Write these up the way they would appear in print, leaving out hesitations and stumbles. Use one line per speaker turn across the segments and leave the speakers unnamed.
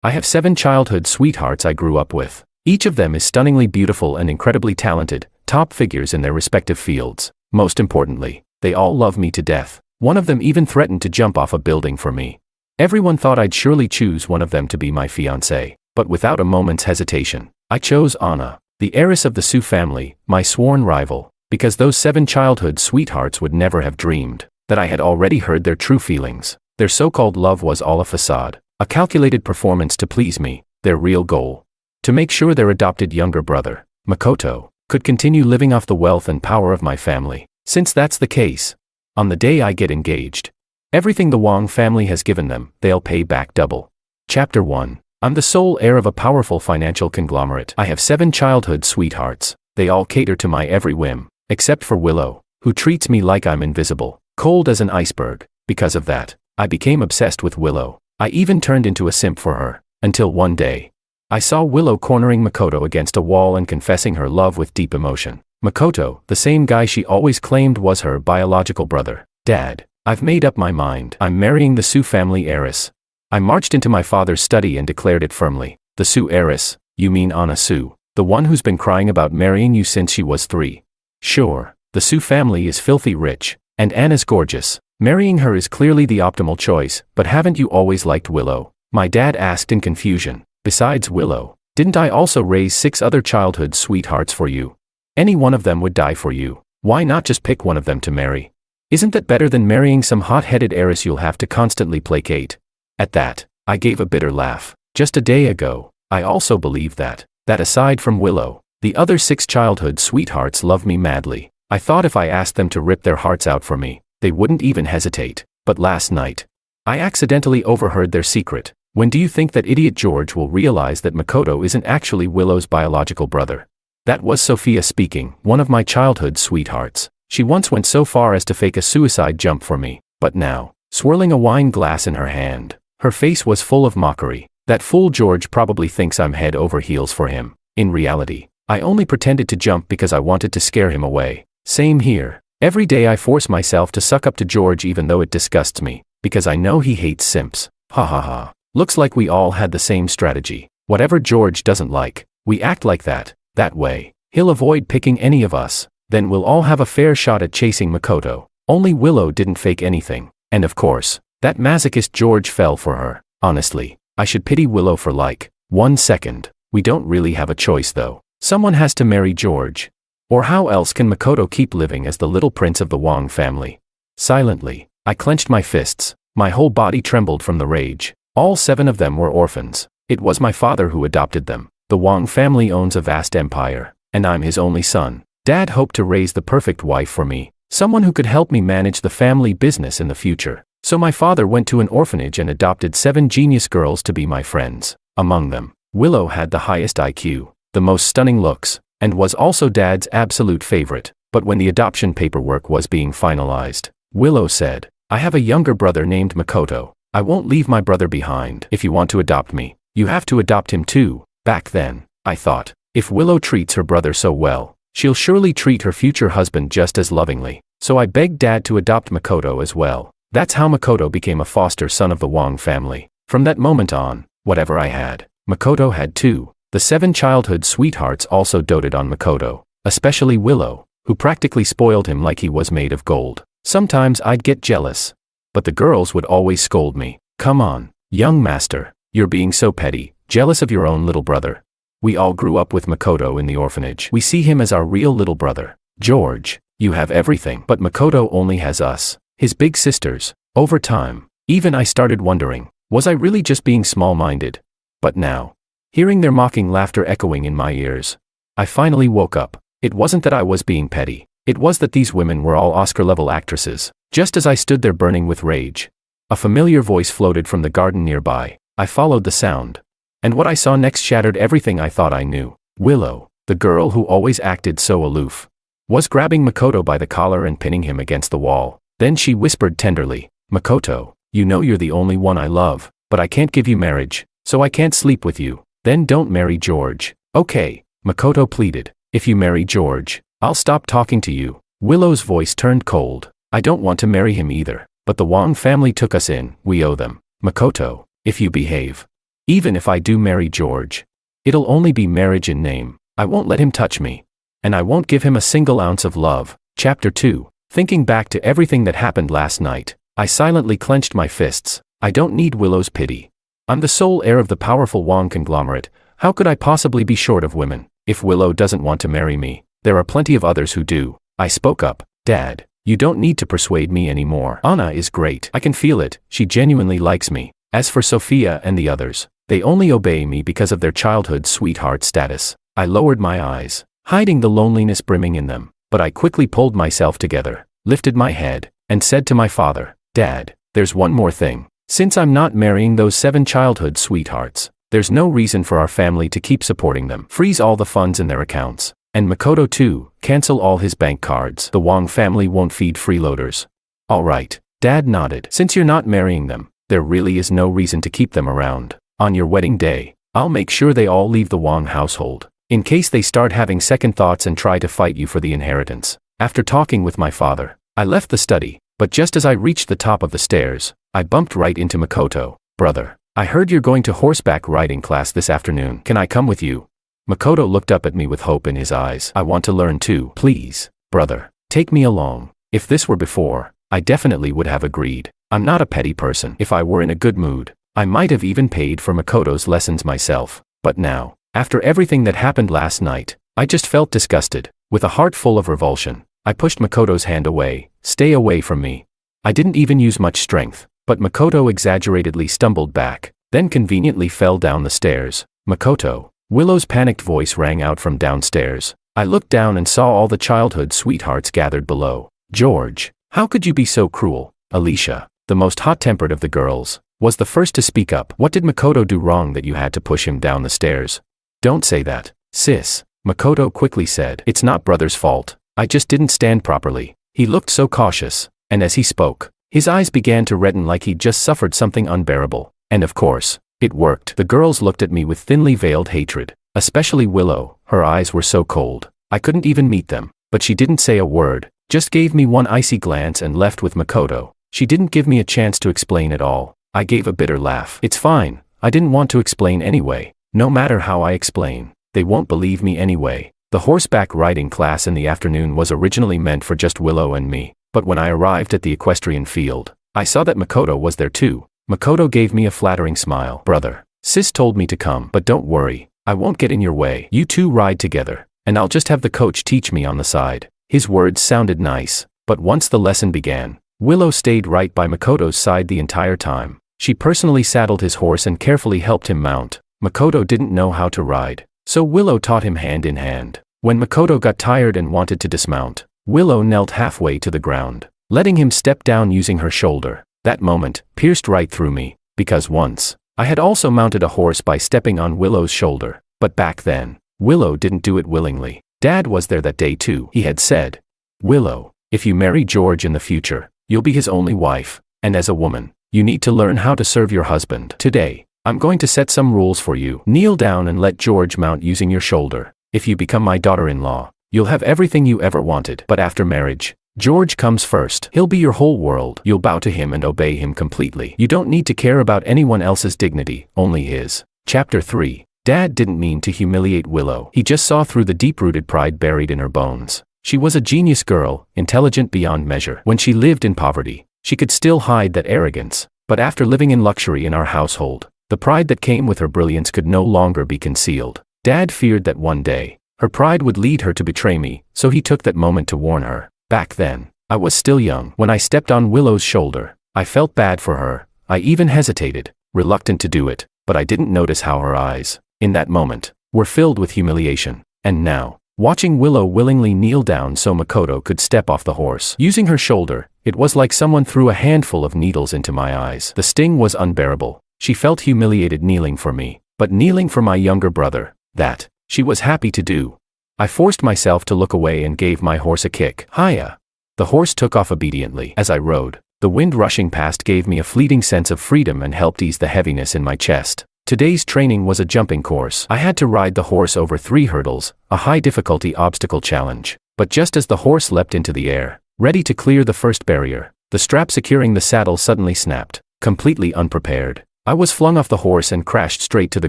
I have 7 childhood sweethearts I grew up with. Each of them is stunningly beautiful and incredibly talented, top figures in their respective fields. Most importantly, they all love me to death. One of them even threatened to jump off a building for me. Everyone thought I'd surely choose one of them to be my fiancée, but without a moment's hesitation, I chose Anna, the heiress of the Su family, my sworn rival, because those 7 childhood sweethearts would never have dreamed that I had already heard their true feelings. Their so-called love was all a facade, a calculated performance to please me, their real goal. To make sure their adopted younger brother, Makoto, could continue living off the wealth and power of my family. Since that's the case, on the day I get engaged, everything the Wang family has given them, they'll pay back double. Chapter 1. I'm the sole heir of a powerful financial conglomerate. I have 7 childhood sweethearts. They all cater to my every whim, except for Willow, who treats me like I'm invisible, cold as an iceberg. Because of that, I became obsessed with Willow. I even turned into a simp for her, until one day, I saw Willow cornering Makoto against a wall and confessing her love with deep emotion. Makoto, the same guy she always claimed was her biological brother. Dad, I've made up my mind. I'm marrying the Su family heiress. I marched into my father's study and declared it firmly. The Su heiress? You mean Anna Su, the one who's been crying about marrying you since she was 3. Sure, the Su family is filthy rich, and Anna's gorgeous. Marrying her is clearly the optimal choice, but haven't you always liked Willow? My dad asked in confusion. Besides Willow, didn't I also raise 6 other childhood sweethearts for you? Any one of them would die for you. Why not just pick one of them to marry? Isn't that better than marrying some hot-headed heiress you'll have to constantly placate? At that, I gave a bitter laugh. Just a day ago, I also believed that aside from Willow, the other 6 childhood sweethearts love me madly. I thought if I asked them to rip their hearts out for me, they wouldn't even hesitate. But last night, I accidentally overheard their secret. When do you think that idiot George will realize that Makoto isn't actually Willow's biological brother? That was Sophia speaking, one of my childhood sweethearts. She once went so far as to fake a suicide jump for me, but now, swirling a wine glass in her hand, her face was full of mockery. That fool George probably thinks I'm head over heels for him. In reality, I only pretended to jump because I wanted to scare him away. Same here. Every day I force myself to suck up to George even though it disgusts me, because I know he hates simps. Ha ha ha. Looks like we all had the same strategy. Whatever George doesn't like, we act like that. That way, he'll avoid picking any of us. Then we'll all have a fair shot at chasing Makoto. Only Willow didn't fake anything. And of course, that masochist George fell for her. Honestly, I should pity Willow for like 1 second. We don't really have a choice though. Someone has to marry George. Or how else can Makoto keep living as the little prince of the Wang family? Silently, I clenched my fists. My whole body trembled from the rage. All 7 of them were orphans. It was my father who adopted them. The Wang family owns a vast empire, and I'm his only son. Dad hoped to raise the perfect wife for me, someone who could help me manage the family business in the future. So my father went to an orphanage and adopted 7 genius girls to be my friends. Among them, Willow had the highest IQ, the most stunning looks, and was also Dad's absolute favorite. But when the adoption paperwork was being finalized, Willow said, I have a younger brother named Makoto. I won't leave my brother behind. If you want to adopt me, you have to adopt him too. Back then, I thought, if Willow treats her brother so well, she'll surely treat her future husband just as lovingly. So I begged Dad to adopt Makoto as well. That's how Makoto became a foster son of the Wang family. From that moment on, whatever I had, Makoto had too. The 7 childhood sweethearts also doted on Makoto, especially Willow, who practically spoiled him like he was made of gold. Sometimes I'd get jealous, but the girls would always scold me. Come on, young master, you're being so petty, jealous of your own little brother. We all grew up with Makoto in the orphanage. We see him as our real little brother. George, you have everything, but Makoto only has us, his big sisters. Over time, even I started wondering, was I really just being small-minded? But now, hearing their mocking laughter echoing in my ears, I finally woke up. It wasn't that I was being petty. It was that these women were all Oscar-level actresses. Just as I stood there burning with rage, a familiar voice floated from the garden nearby. I followed the sound, and what I saw next shattered everything I thought I knew. Willow, the girl who always acted so aloof, was grabbing Makoto by the collar and pinning him against the wall. Then she whispered tenderly, Makoto, you know you're the only one I love, but I can't give you marriage, so I can't sleep with you. Then don't marry George. Okay, Makoto pleaded. If you marry George, I'll stop talking to you. Willow's voice turned cold. I don't want to marry him either, but the Wang family took us in, we owe them. Makoto, if you behave, Even if I do marry George, it'll only be marriage in name. I won't let him touch me. And I won't give him a single ounce of love. Chapter 2. Thinking back to everything that happened last night, I silently clenched my fists. I don't need Willow's pity. I'm the sole heir of the powerful Wang conglomerate. How could I possibly be short of women? If Willow doesn't want to marry me, there are plenty of others who do. I spoke up. Dad, you don't need to persuade me anymore. Anna is great. I can feel it. She genuinely likes me. As for Sophia and the others, they only obey me because of their childhood sweetheart status. I lowered my eyes, hiding the loneliness brimming in them, but I quickly pulled myself together, lifted my head, and said to my father, Dad, there's one more thing. Since I'm not marrying those 7 childhood sweethearts, there's no reason for our family to keep supporting them. Freeze all the funds in their accounts. And Makoto too, cancel all his bank cards. The Wang family won't feed freeloaders. All right, Dad nodded. Since you're not marrying them, there really is no reason to keep them around. On your wedding day, I'll make sure they all leave the Wang household, in case they start having second thoughts and try to fight you for the inheritance. After talking with my father, I left the study, but just as I reached the top of the stairs, I bumped right into Makoto. Brother, I heard you're going to horseback riding class this afternoon. Can I come with you? Makoto looked up at me with hope in his eyes. I want to learn too. Please, brother, take me along. If this were before, I definitely would have agreed. I'm not a petty person. If I were in a good mood, I might have even paid for Makoto's lessons myself. But now, after everything that happened last night, I just felt disgusted. With a heart full of revulsion, I pushed Makoto's hand away. Stay away from me. I didn't even use much strength, but Makoto exaggeratedly stumbled back, then conveniently fell down the stairs. Makoto. Willow's panicked voice rang out from downstairs. I looked down and saw all the childhood sweethearts gathered below. George, how could you be so cruel? Alicia, the most hot-tempered of the girls, was the first to speak up. What did Makoto do wrong that you had to push him down the stairs? Don't say that, sis, Makoto quickly said. It's not brother's fault. I just didn't stand properly. He looked so cautious, and as he spoke, his eyes began to redden like he'd just suffered something unbearable. And of course, it worked. The girls looked at me with thinly veiled hatred, especially Willow. Her eyes were so cold, I couldn't even meet them. But she didn't say a word, just gave me one icy glance and left with Makoto. She didn't give me a chance to explain at all. I gave a bitter laugh. It's fine, I didn't want to explain anyway. No matter how I explain, they won't believe me anyway. The horseback riding class in the afternoon was originally meant for just Willow and me, but when I arrived at the equestrian field, I saw that Makoto was there too. Makoto gave me a flattering smile. Brother, sis told me to come, but don't worry, I won't get in your way. You two ride together, and I'll just have the coach teach me on the side. His words sounded nice, but once the lesson began, Willow stayed right by Makoto's side the entire time. She personally saddled his horse and carefully helped him mount. Makoto didn't know how to ride, so Willow taught him hand in hand. When Makoto got tired and wanted to dismount, Willow knelt halfway to the ground, letting him step down using her shoulder. That moment pierced right through me, because once, I had also mounted a horse by stepping on Willow's shoulder, but back then, Willow didn't do it willingly. Dad was there that day too. He had said, Willow, if you marry George in the future, you'll be his only wife, and as a woman, you need to learn how to serve your husband. Today, I'm going to set some rules for you. Kneel down and let George mount using your shoulder. If you become my daughter-in-law, you'll have everything you ever wanted. But after marriage, George comes first. He'll be your whole world. You'll bow to him and obey him completely. You don't need to care about anyone else's dignity, only his. Chapter 3. Dad didn't mean to humiliate Willow. He just saw through the deep-rooted pride buried in her bones. She was a genius girl, intelligent beyond measure. When she lived in poverty, she could still hide that arrogance. But after living in luxury in our household, the pride that came with her brilliance could no longer be concealed. Dad feared that one day, her pride would lead her to betray me, so he took that moment to warn her. Back then, I was still young. When I stepped on Willow's shoulder, I felt bad for her. I even hesitated, reluctant to do it, but I didn't notice how her eyes, in that moment, were filled with humiliation. And now, watching Willow willingly kneel down so Makoto could step off the horse, using her shoulder, it was like someone threw a handful of needles into my eyes. The sting was unbearable. She felt humiliated kneeling for me, but kneeling for my younger brother, that, she was happy to do. I forced myself to look away and gave my horse a kick. Hiya! The horse took off obediently. As I rode, the wind rushing past gave me a fleeting sense of freedom and helped ease the heaviness in my chest. Today's training was a jumping course. I had to ride the horse over 3 hurdles, a high-difficulty obstacle challenge. But just as the horse leapt into the air, ready to clear the first barrier, the strap securing the saddle suddenly snapped. Completely unprepared, I was flung off the horse and crashed straight to the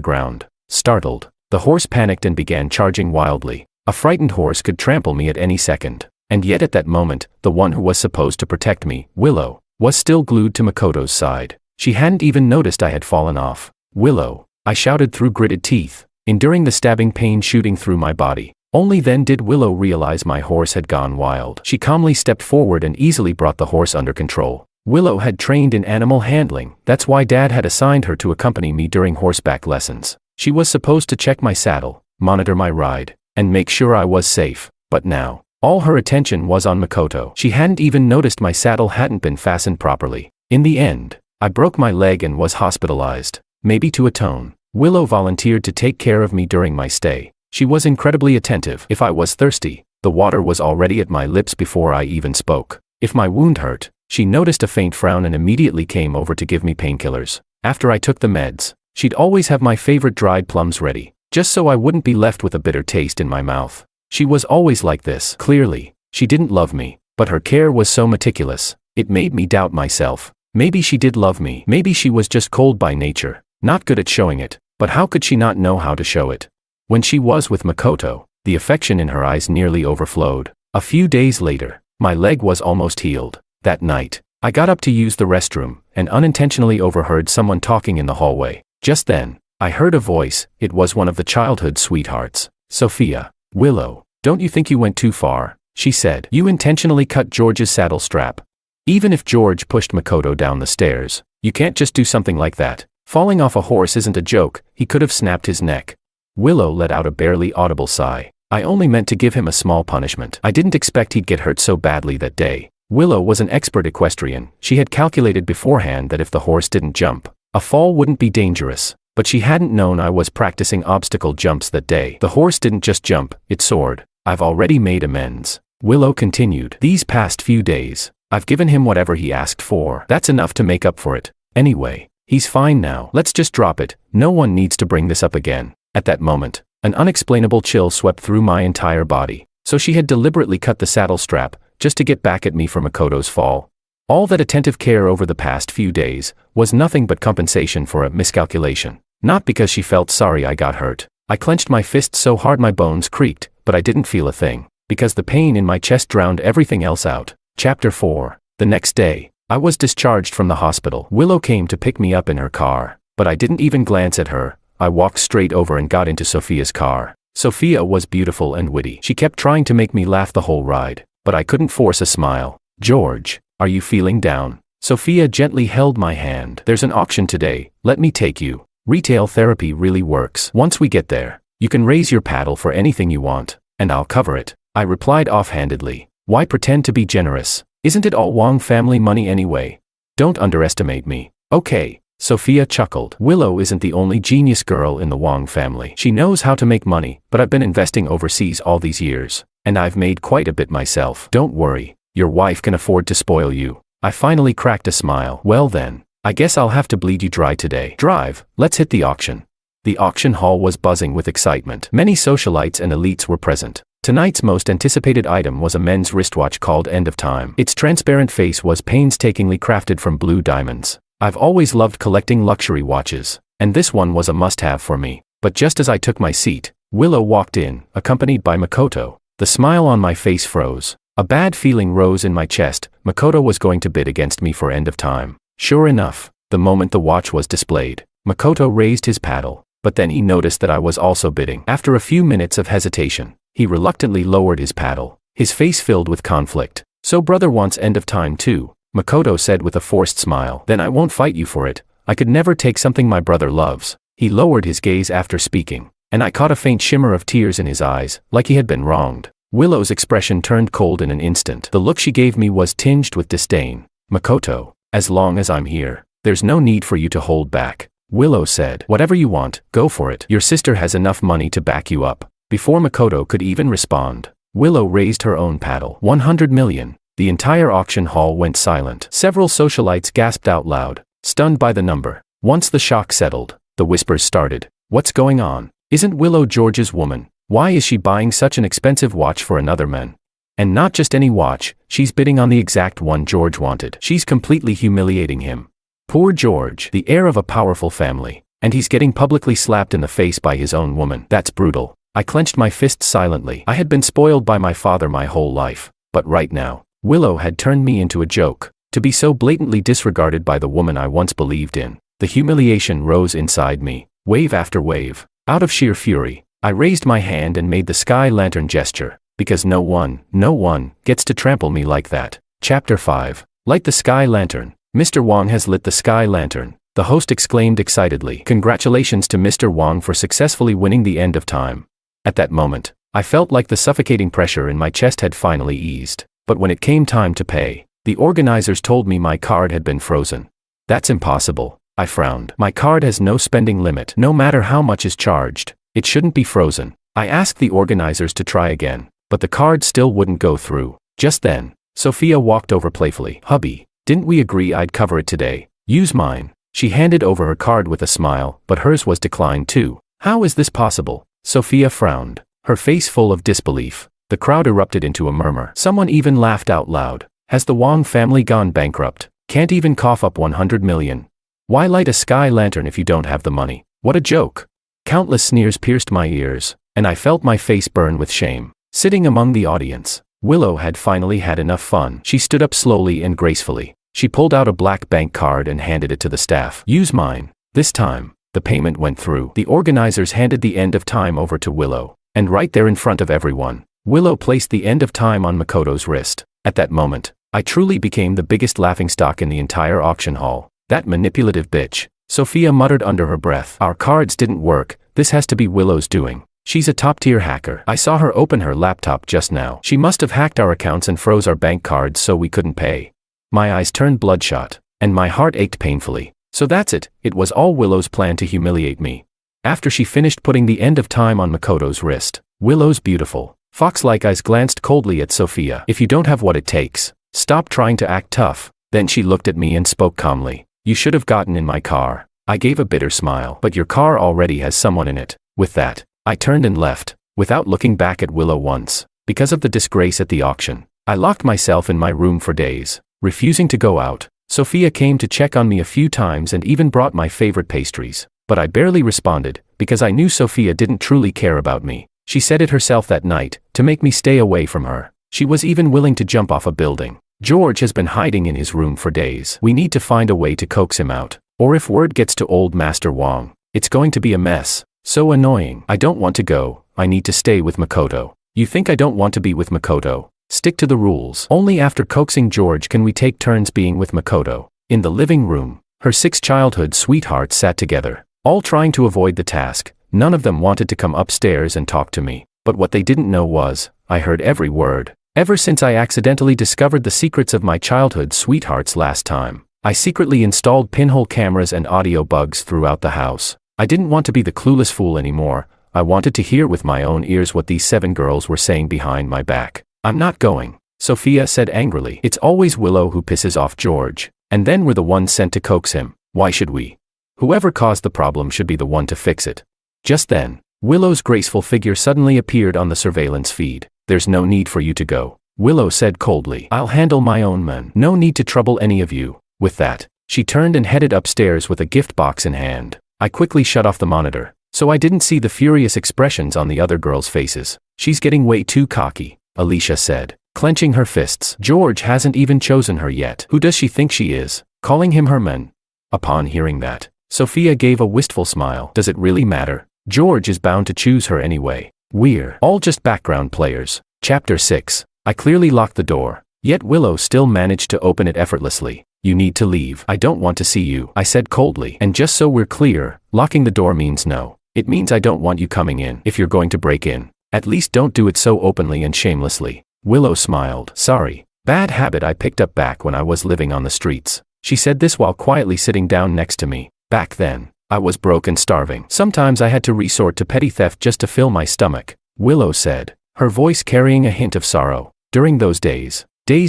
ground. Startled, the horse panicked and began charging wildly. A frightened horse could trample me at any second. And yet at that moment, the one who was supposed to protect me, Willow, was still glued to Makoto's side. She hadn't even noticed I had fallen off. "Willow," I shouted through gritted teeth, enduring the stabbing pain shooting through my body. Only then did Willow realize my horse had gone wild. She calmly stepped forward and easily brought the horse under control. Willow had trained in animal handling, that's why Dad had assigned her to accompany me during horseback lessons. She was supposed to check my saddle, monitor my ride, and make sure I was safe, but now, all her attention was on Makoto. She hadn't even noticed my saddle hadn't been fastened properly. In the end, I broke my leg and was hospitalized. Maybe to atone, Willow volunteered to take care of me during my stay. She was incredibly attentive. If I was thirsty, the water was already at my lips before I even spoke. If my wound hurt, she noticed a faint frown and immediately came over to give me painkillers. After I took the meds, she'd always have my favorite dried plums ready, just so I wouldn't be left with a bitter taste in my mouth. She was always like this. Clearly, she didn't love me, but her care was so meticulous, it made me doubt myself. Maybe she did love me. Maybe she was just cold by nature, not good at showing it, but how could she not know how to show it? When she was with Makoto, the affection in her eyes nearly overflowed. A few days later, my leg was almost healed. That night, I got up to use the restroom, and unintentionally overheard someone talking in the hallway. Just then, I heard a voice. It was one of the childhood sweethearts. "Sophia." "Willow, don't you think you went too far?" she said. "You intentionally cut George's saddle strap. Even if George pushed Makoto down the stairs, you can't just do something like that. Falling off a horse isn't a joke, he could have snapped his neck." Willow let out a barely audible sigh. "I only meant to give him a small punishment. I didn't expect he'd get hurt so badly that day." Willow was an expert equestrian. She had calculated beforehand that if the horse didn't jump, a fall wouldn't be dangerous. But she hadn't known I was practicing obstacle jumps that day. The horse didn't just jump, it soared. "I've already made amends," Willow continued. "These past few days, I've given him whatever he asked for. That's enough to make up for it. Anyway, he's fine now. Let's just drop it. No one needs to bring this up again." At that moment, an unexplainable chill swept through my entire body. So she had deliberately cut the saddle strap, just to get back at me for Makoto's fall. All that attentive care over the past few days was nothing but compensation for a miscalculation. Not because she felt sorry I got hurt. I clenched my fist so hard my bones creaked, but I didn't feel a thing, because the pain in my chest drowned everything else out. Chapter 4. The next day, I was discharged from the hospital. Willow came to pick me up in her car, but I didn't even glance at her. I walked straight over and got into Sophia's car. Sophia was beautiful and witty. She kept trying to make me laugh the whole ride, but I couldn't force a smile. "George, are you feeling down?" Sophia gently held my hand. "There's an auction today, let me take you. Retail therapy really works. Once we get there, you can raise your paddle for anything you want, and I'll cover it." I replied offhandedly. Why pretend to be generous? Isn't it all Wang family money anyway? Don't underestimate me. "Okay," Sophia chuckled. "Willow isn't the only genius girl in the Wang family. She knows how to make money, but I've been investing overseas all these years, and I've made quite a bit myself. Don't worry, your wife can afford to spoil you." I finally cracked a smile. "Well then, I guess I'll have to bleed you dry today. Drive, let's hit the auction." The auction hall was buzzing with excitement. Many socialites and elites were present. Tonight's most anticipated item was a men's wristwatch called End of Time. Its transparent face was painstakingly crafted from blue diamonds. I've always loved collecting luxury watches, and this one was a must-have for me. But just as I took my seat, Willow walked in, accompanied by Makoto. The smile on my face froze. A bad feeling rose in my chest. Makoto was going to bid against me for End of Time. Sure enough, the moment the watch was displayed, Makoto raised his paddle, but then he noticed that I was also bidding. After a few minutes of hesitation, he reluctantly lowered his paddle, his face filled with conflict. "So brother wants End of Time too," Makoto said with a forced smile. "Then I won't fight you for it. I could never take something my brother loves." He lowered his gaze after speaking, and I caught a faint shimmer of tears in his eyes, like he had been wronged. Willow's expression turned cold in an instant. The look she gave me was tinged with disdain. "Makoto, as long as I'm here, there's no need for you to hold back," Willow said. "Whatever you want, go for it. Your sister has enough money to back you up." Before Makoto could even respond, Willow raised her own paddle. 100 million. The entire auction hall went silent. Several socialites gasped out loud, stunned by the number. Once the shock settled, the whispers started. "What's going on? Isn't Willow George's woman? Why is she buying such an expensive watch for another man? And not just any watch, she's bidding on the exact one George wanted. She's completely humiliating him." Poor George, the heir of a powerful family. And he's getting publicly slapped in the face by his own woman. That's brutal. I clenched my fists silently. I had been spoiled by my father my whole life. But right now, Willow had turned me into a joke. To be so blatantly disregarded by the woman I once believed in. The humiliation rose inside me, wave after wave. Out of sheer fury, I raised my hand and made the sky lantern gesture. Because no one gets to trample me like that. Chapter 5. Light the sky lantern. Mr. Wang has lit the sky lantern. The host exclaimed excitedly. Congratulations to Mr. Wang for successfully winning the end of time. At that moment, I felt like the suffocating pressure in my chest had finally eased. But when it came time to pay, the organizers told me my card had been frozen. That's impossible. I frowned. My card has no spending limit. No matter how much is charged, it shouldn't be frozen. I asked the organizers to try again, but the card still wouldn't go through. Just then, Sophia walked over playfully. Hubby, didn't we agree I'd cover it today? Use mine. She handed over her card with a smile, but hers was declined too. How is this possible? Sophia frowned, her face full of disbelief. The crowd erupted into a murmur. Someone even laughed out loud. Has the Wang family gone bankrupt? Can't even cough up 100 million. Why light a sky lantern if you don't have the money? What a joke. Countless sneers pierced my ears, and I felt my face burn with shame. Sitting among the audience, Willow had finally had enough fun. She stood up slowly and gracefully. She pulled out a black bank card and handed it to the staff. Use mine. This time, the payment went through. The organizers handed the end of time over to Willow, and right there in front of everyone, Willow placed the end of time on Makoto's wrist. At that moment, I truly became the biggest laughingstock in the entire auction hall. That manipulative bitch. Sophia muttered under her breath. Our cards didn't work. This has to be Willow's doing. She's a top-tier hacker. I saw her open her laptop just now. She must have hacked our accounts and froze our bank cards so we couldn't pay. My eyes turned bloodshot, and my heart ached painfully. So that's it. It was all Willow's plan to humiliate me. After she finished putting the end of time on Makoto's wrist, Willow's beautiful, fox-like eyes glanced coldly at Sophia. If you don't have what it takes, stop trying to act tough. Then she looked at me and spoke calmly. You should have gotten in my car. I gave a bitter smile. But your car already has someone in it. With that, I turned and left, without looking back at Willow once. Because of the disgrace at the auction, I locked myself in my room for days, refusing to go out. Sophia came to check on me a few times and even brought my favorite pastries. But I barely responded, because I knew Sophia didn't truly care about me. She said it herself that night, to make me stay away from her. She was even willing to jump off a building. George has been hiding in his room for days. We need to find a way to coax him out. Or if word gets to old Master Wang, it's going to be a mess. So annoying. I don't want to go. I need to stay with Makoto. You think I don't want to be with Makoto? Stick to the rules. Only after coaxing George can we take turns being with Makoto. In the living room, her 6 childhood sweethearts sat together, all trying to avoid the task. None of them wanted to come upstairs and talk to me. But what they didn't know was, I heard every word. Ever since I accidentally discovered the secrets of my childhood sweethearts last time, I secretly installed pinhole cameras and audio bugs throughout the house. I didn't want to be the clueless fool anymore. I wanted to hear with my own ears what these 7 girls were saying behind my back. I'm not going, Sophia said angrily. It's always Willow who pisses off George, and then we're the ones sent to coax him. Why should we? Whoever caused the problem should be the one to fix it. Just then, Willow's graceful figure suddenly appeared on the surveillance feed. There's no need for you to go, Willow said coldly. I'll handle my own men. No need to trouble any of you. With that, she turned and headed upstairs with a gift box in hand. I quickly shut off the monitor, so I didn't see the furious expressions on the other girls' faces. She's getting way too cocky, Alicia said, clenching her fists. George hasn't even chosen her yet. Who does she think she is, calling him her man? Upon hearing that, Sophia gave a wistful smile. Does it really matter? George is bound to choose her anyway. We're all just background players. Chapter 6. I clearly locked the door, yet Willow still managed to open it effortlessly. You need to leave. I don't want to see you, I said coldly. And just so we're clear, locking the door means no. It means I don't want you coming in. If you're going to break in, at least don't do it so openly and shamelessly. Willow smiled. Sorry. Bad habit I picked up back when I was living on the streets. She said this while quietly sitting down next to me. Back then, I was broke and starving. Sometimes I had to resort to petty theft just to fill my stomach, Willow said, her voice carrying a hint of sorrow. During those days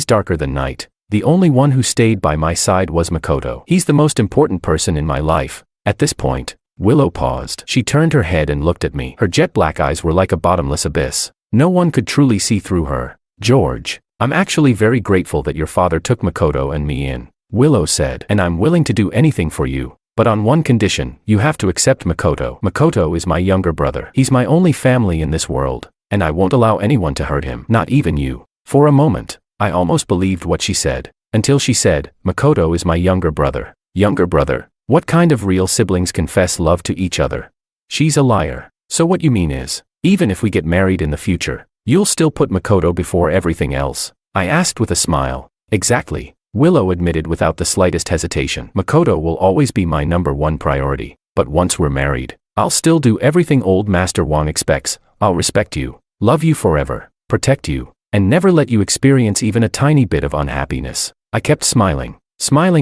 darker than night, the only one who stayed by my side was Makoto. He's the most important person in my life. At this point, Willow paused. She turned her head and looked at me. Her jet black eyes were like a bottomless abyss. No one could truly see through her. George, I'm actually very grateful that your father took Makoto and me in. Willow said. And I'm willing to do anything for you. But on one condition, you have to accept Makoto. Makoto is my younger brother. He's my only family in this world, and I won't allow anyone to hurt him, not even you. For a moment, I almost believed what she said, until she said, Makoto is my younger brother. Younger brother? What kind of real siblings confess love to each other? She's a liar. So what you mean is, even if we get married in the future, you'll still put Makoto before everything else? I asked with a smile. Exactly. Willow admitted without the slightest hesitation. Makoto will always be my #1 priority, but once we're married, I'll still do everything old Master Wang expects. I'll respect you, love you forever, protect you, and never let you experience even a tiny bit of unhappiness. I kept smiling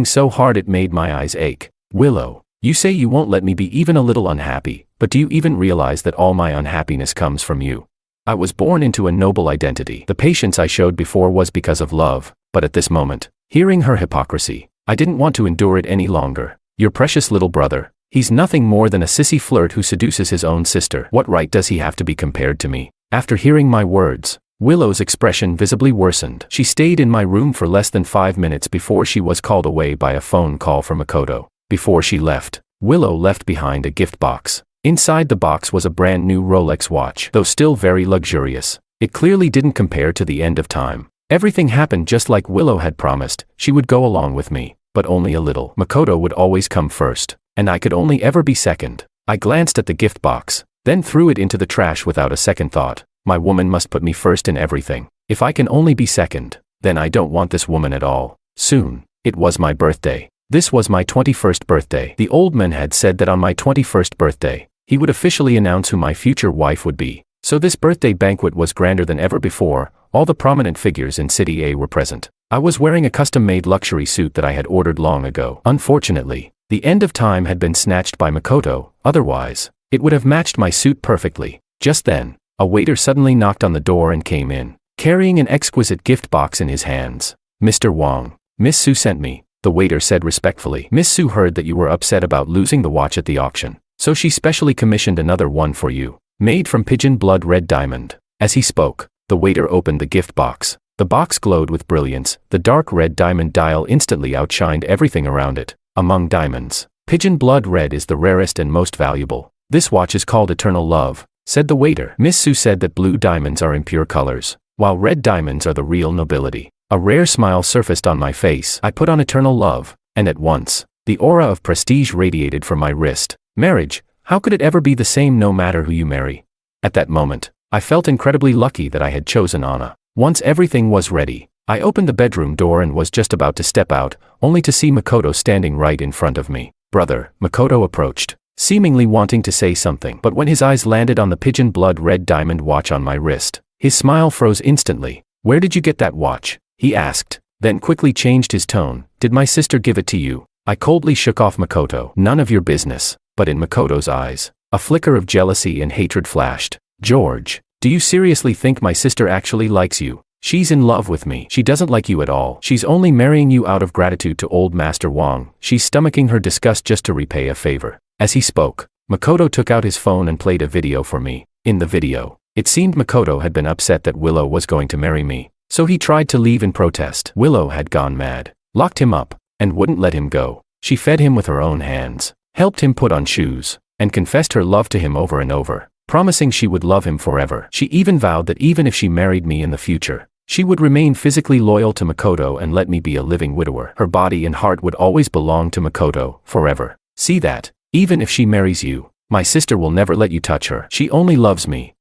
so hard it made my eyes ache. Willow, you say you won't let me be even a little unhappy, but do you even realize that all my unhappiness comes from you? I was born into a noble identity. The patience I showed before was because of love, but at this moment, hearing her hypocrisy, I didn't want to endure it any longer. Your precious little brother, he's nothing more than a sissy flirt who seduces his own sister. What right does he have to be compared to me? After hearing my words, Willow's expression visibly worsened. She stayed in my room for less than 5 minutes before she was called away by a phone call from Makoto. Before she left, Willow left behind a gift box. Inside the box was a brand new Rolex watch. Though still very luxurious, it clearly didn't compare to the end of time. Everything happened just like Willow had promised. She would go along with me, but only a little. Makoto would always come first, and I could only ever be second. I glanced at the gift box, then threw it into the trash without a second thought. My woman must put me first in everything. If I can only be second, then I don't want this woman at all. Soon, it was my birthday. This was my 21st birthday. The old man had said that on my 21st birthday, he would officially announce who my future wife would be. So this birthday banquet was grander than ever before. All the prominent figures in City A were present. I was wearing a custom-made luxury suit that I had ordered long ago. Unfortunately, the end of time had been snatched by Makoto, otherwise, it would have matched my suit perfectly. Just then, a waiter suddenly knocked on the door and came in, carrying an exquisite gift box in his hands. Mr. Wang, Miss Su sent me, the waiter said respectfully. Miss Su heard that you were upset about losing the watch at the auction, so she specially commissioned another one for you, made from pigeon blood red diamond. As he spoke, the waiter opened the gift box. The box glowed with brilliance. The dark red diamond dial instantly outshined everything around it. Among diamonds, pigeon blood red is the rarest and most valuable. This watch is called Eternal Love, said the waiter. Miss Su said that blue diamonds are impure colors, while red diamonds are the real nobility. A rare smile surfaced on my face. I put on Eternal Love, and at once, the aura of prestige radiated from my wrist. Marriage, how could it ever be the same no matter who you marry? At that moment, I felt incredibly lucky that I had chosen Anna. Once everything was ready, I opened the bedroom door and was just about to step out, only to see Makoto standing right in front of me. Brother, Makoto approached, seemingly wanting to say something, but when his eyes landed on the pigeon blood red diamond watch on my wrist, his smile froze instantly. Where did you get that watch? He asked, then quickly changed his tone. Did my sister give it to you? I coldly shook off Makoto. None of your business. But in Makoto's eyes, a flicker of jealousy and hatred flashed. George, do you seriously think my sister actually likes you? She's in love with me. She doesn't like you at all. She's only marrying you out of gratitude to old Master Wang. She's stomaching her disgust just to repay a favor. As he spoke, Makoto took out his phone and played a video for me. In the video, it seemed Makoto had been upset that Willow was going to marry me, so he tried to leave in protest. Willow had gone mad, locked him up, and wouldn't let him go. She fed him with her own hands, helped him put on shoes, and confessed her love to him over and over, promising she would love him forever. She even vowed that even if she married me in the future, she would remain physically loyal to Makoto and let me be a living widower. Her body and heart would always belong to Makoto, forever. See that? Even if she marries you, my sister will never let you touch her. She only loves me.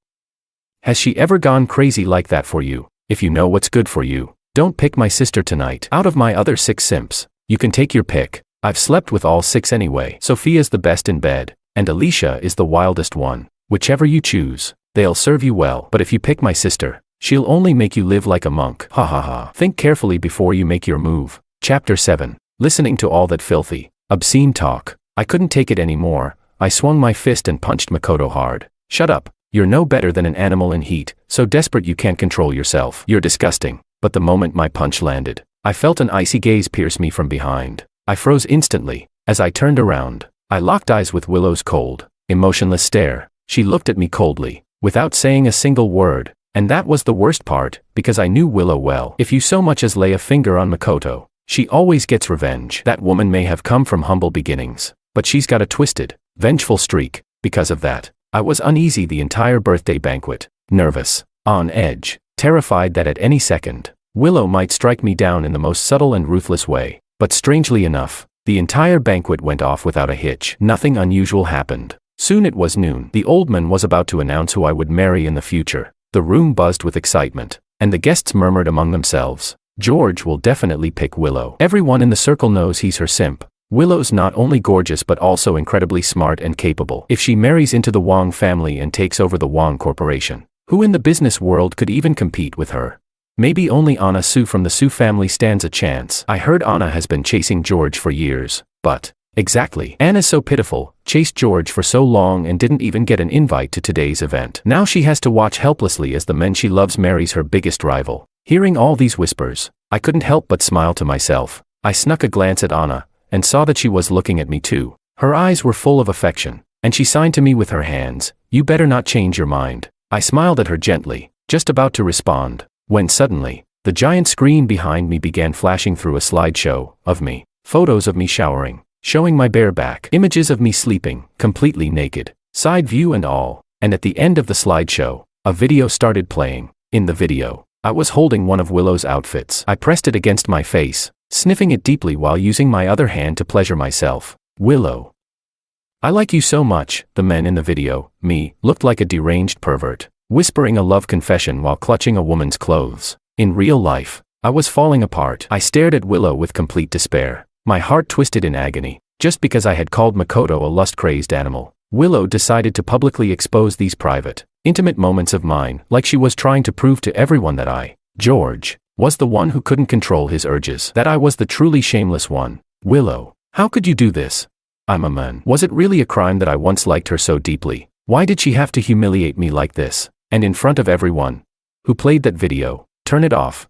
Has she ever gone crazy like that for you? If you know what's good for you, don't pick my sister tonight. Out of my other 6 simps, you can take your pick. I've slept with all 6 anyway. Sophia's the best in bed, and Alicia is the wildest one. Whichever you choose, they'll serve you well. But if you pick my sister, she'll only make you live like a monk. Ha ha ha. Think carefully before you make your move. Chapter 7. Listening to all that filthy, obscene talk, I couldn't take it anymore. I swung my fist and punched Makoto hard. Shut up. You're no better than an animal in heat, so desperate you can't control yourself. You're disgusting. But the moment my punch landed, I felt an icy gaze pierce me from behind. I froze instantly. As I turned around, I locked eyes with Willow's cold, emotionless stare. She looked at me coldly, without saying a single word, and that was the worst part, because I knew Willow well. If you so much as lay a finger on Makoto, She always gets revenge. That woman may have come from humble beginnings, but she's got a twisted, vengeful streak. Because of that, I was uneasy the entire birthday banquet, nervous, on edge, terrified that at any second, Willow might strike me down in the most subtle and ruthless way. But strangely enough, the entire banquet went off without a hitch. Nothing unusual happened. Soon it was noon. The old man was about to announce who I would marry in the future. The room buzzed with excitement, and the guests murmured among themselves, "George will definitely pick Willow. Everyone in the circle knows he's her simp. Willow's not only gorgeous but also incredibly smart and capable. If she marries into the Wang family and takes over the Wang Corporation, who in the business world could even compete with her? Maybe only Anna Sue from the Sue family stands a chance. I heard Anna has been chasing George for years, but exactly. Anna's so pitiful, chased George for so long and didn't even get an invite to today's event. Now she has to watch helplessly as the man she loves marries her biggest rival. Hearing all these whispers, I couldn't help but smile to myself. I snuck a glance at Anna, and saw that she was looking at me too. Her eyes were full of affection, and she signed to me with her hands, "You better not change your mind." I smiled at her gently, just about to respond, when suddenly, the giant screen behind me began flashing through a slideshow of me. Photos of me showering, showing my bare back, images of me sleeping, completely naked, side view and all, and at the end of the slideshow, a video started playing. In the video, I was holding one of Willow's outfits. I pressed it against my face, sniffing it deeply while using my other hand to pleasure myself. "Willow, I like you so much." The man in the video, me, looked like a deranged pervert, whispering a love confession while clutching a woman's clothes. In real life, I was falling apart. I stared at Willow with complete despair, my heart twisted in agony. Just because I had called Makoto a lust-crazed animal, Willow decided to publicly expose these private, intimate moments of mine, like she was trying to prove to everyone that I, George, was the one who couldn't control his urges, that I was the truly shameless one. "Willow, how could you do this? I'm a man." Was it really a crime that I once liked her so deeply? Why did she have to humiliate me like this? And in front of everyone? Who played that video? Turn it off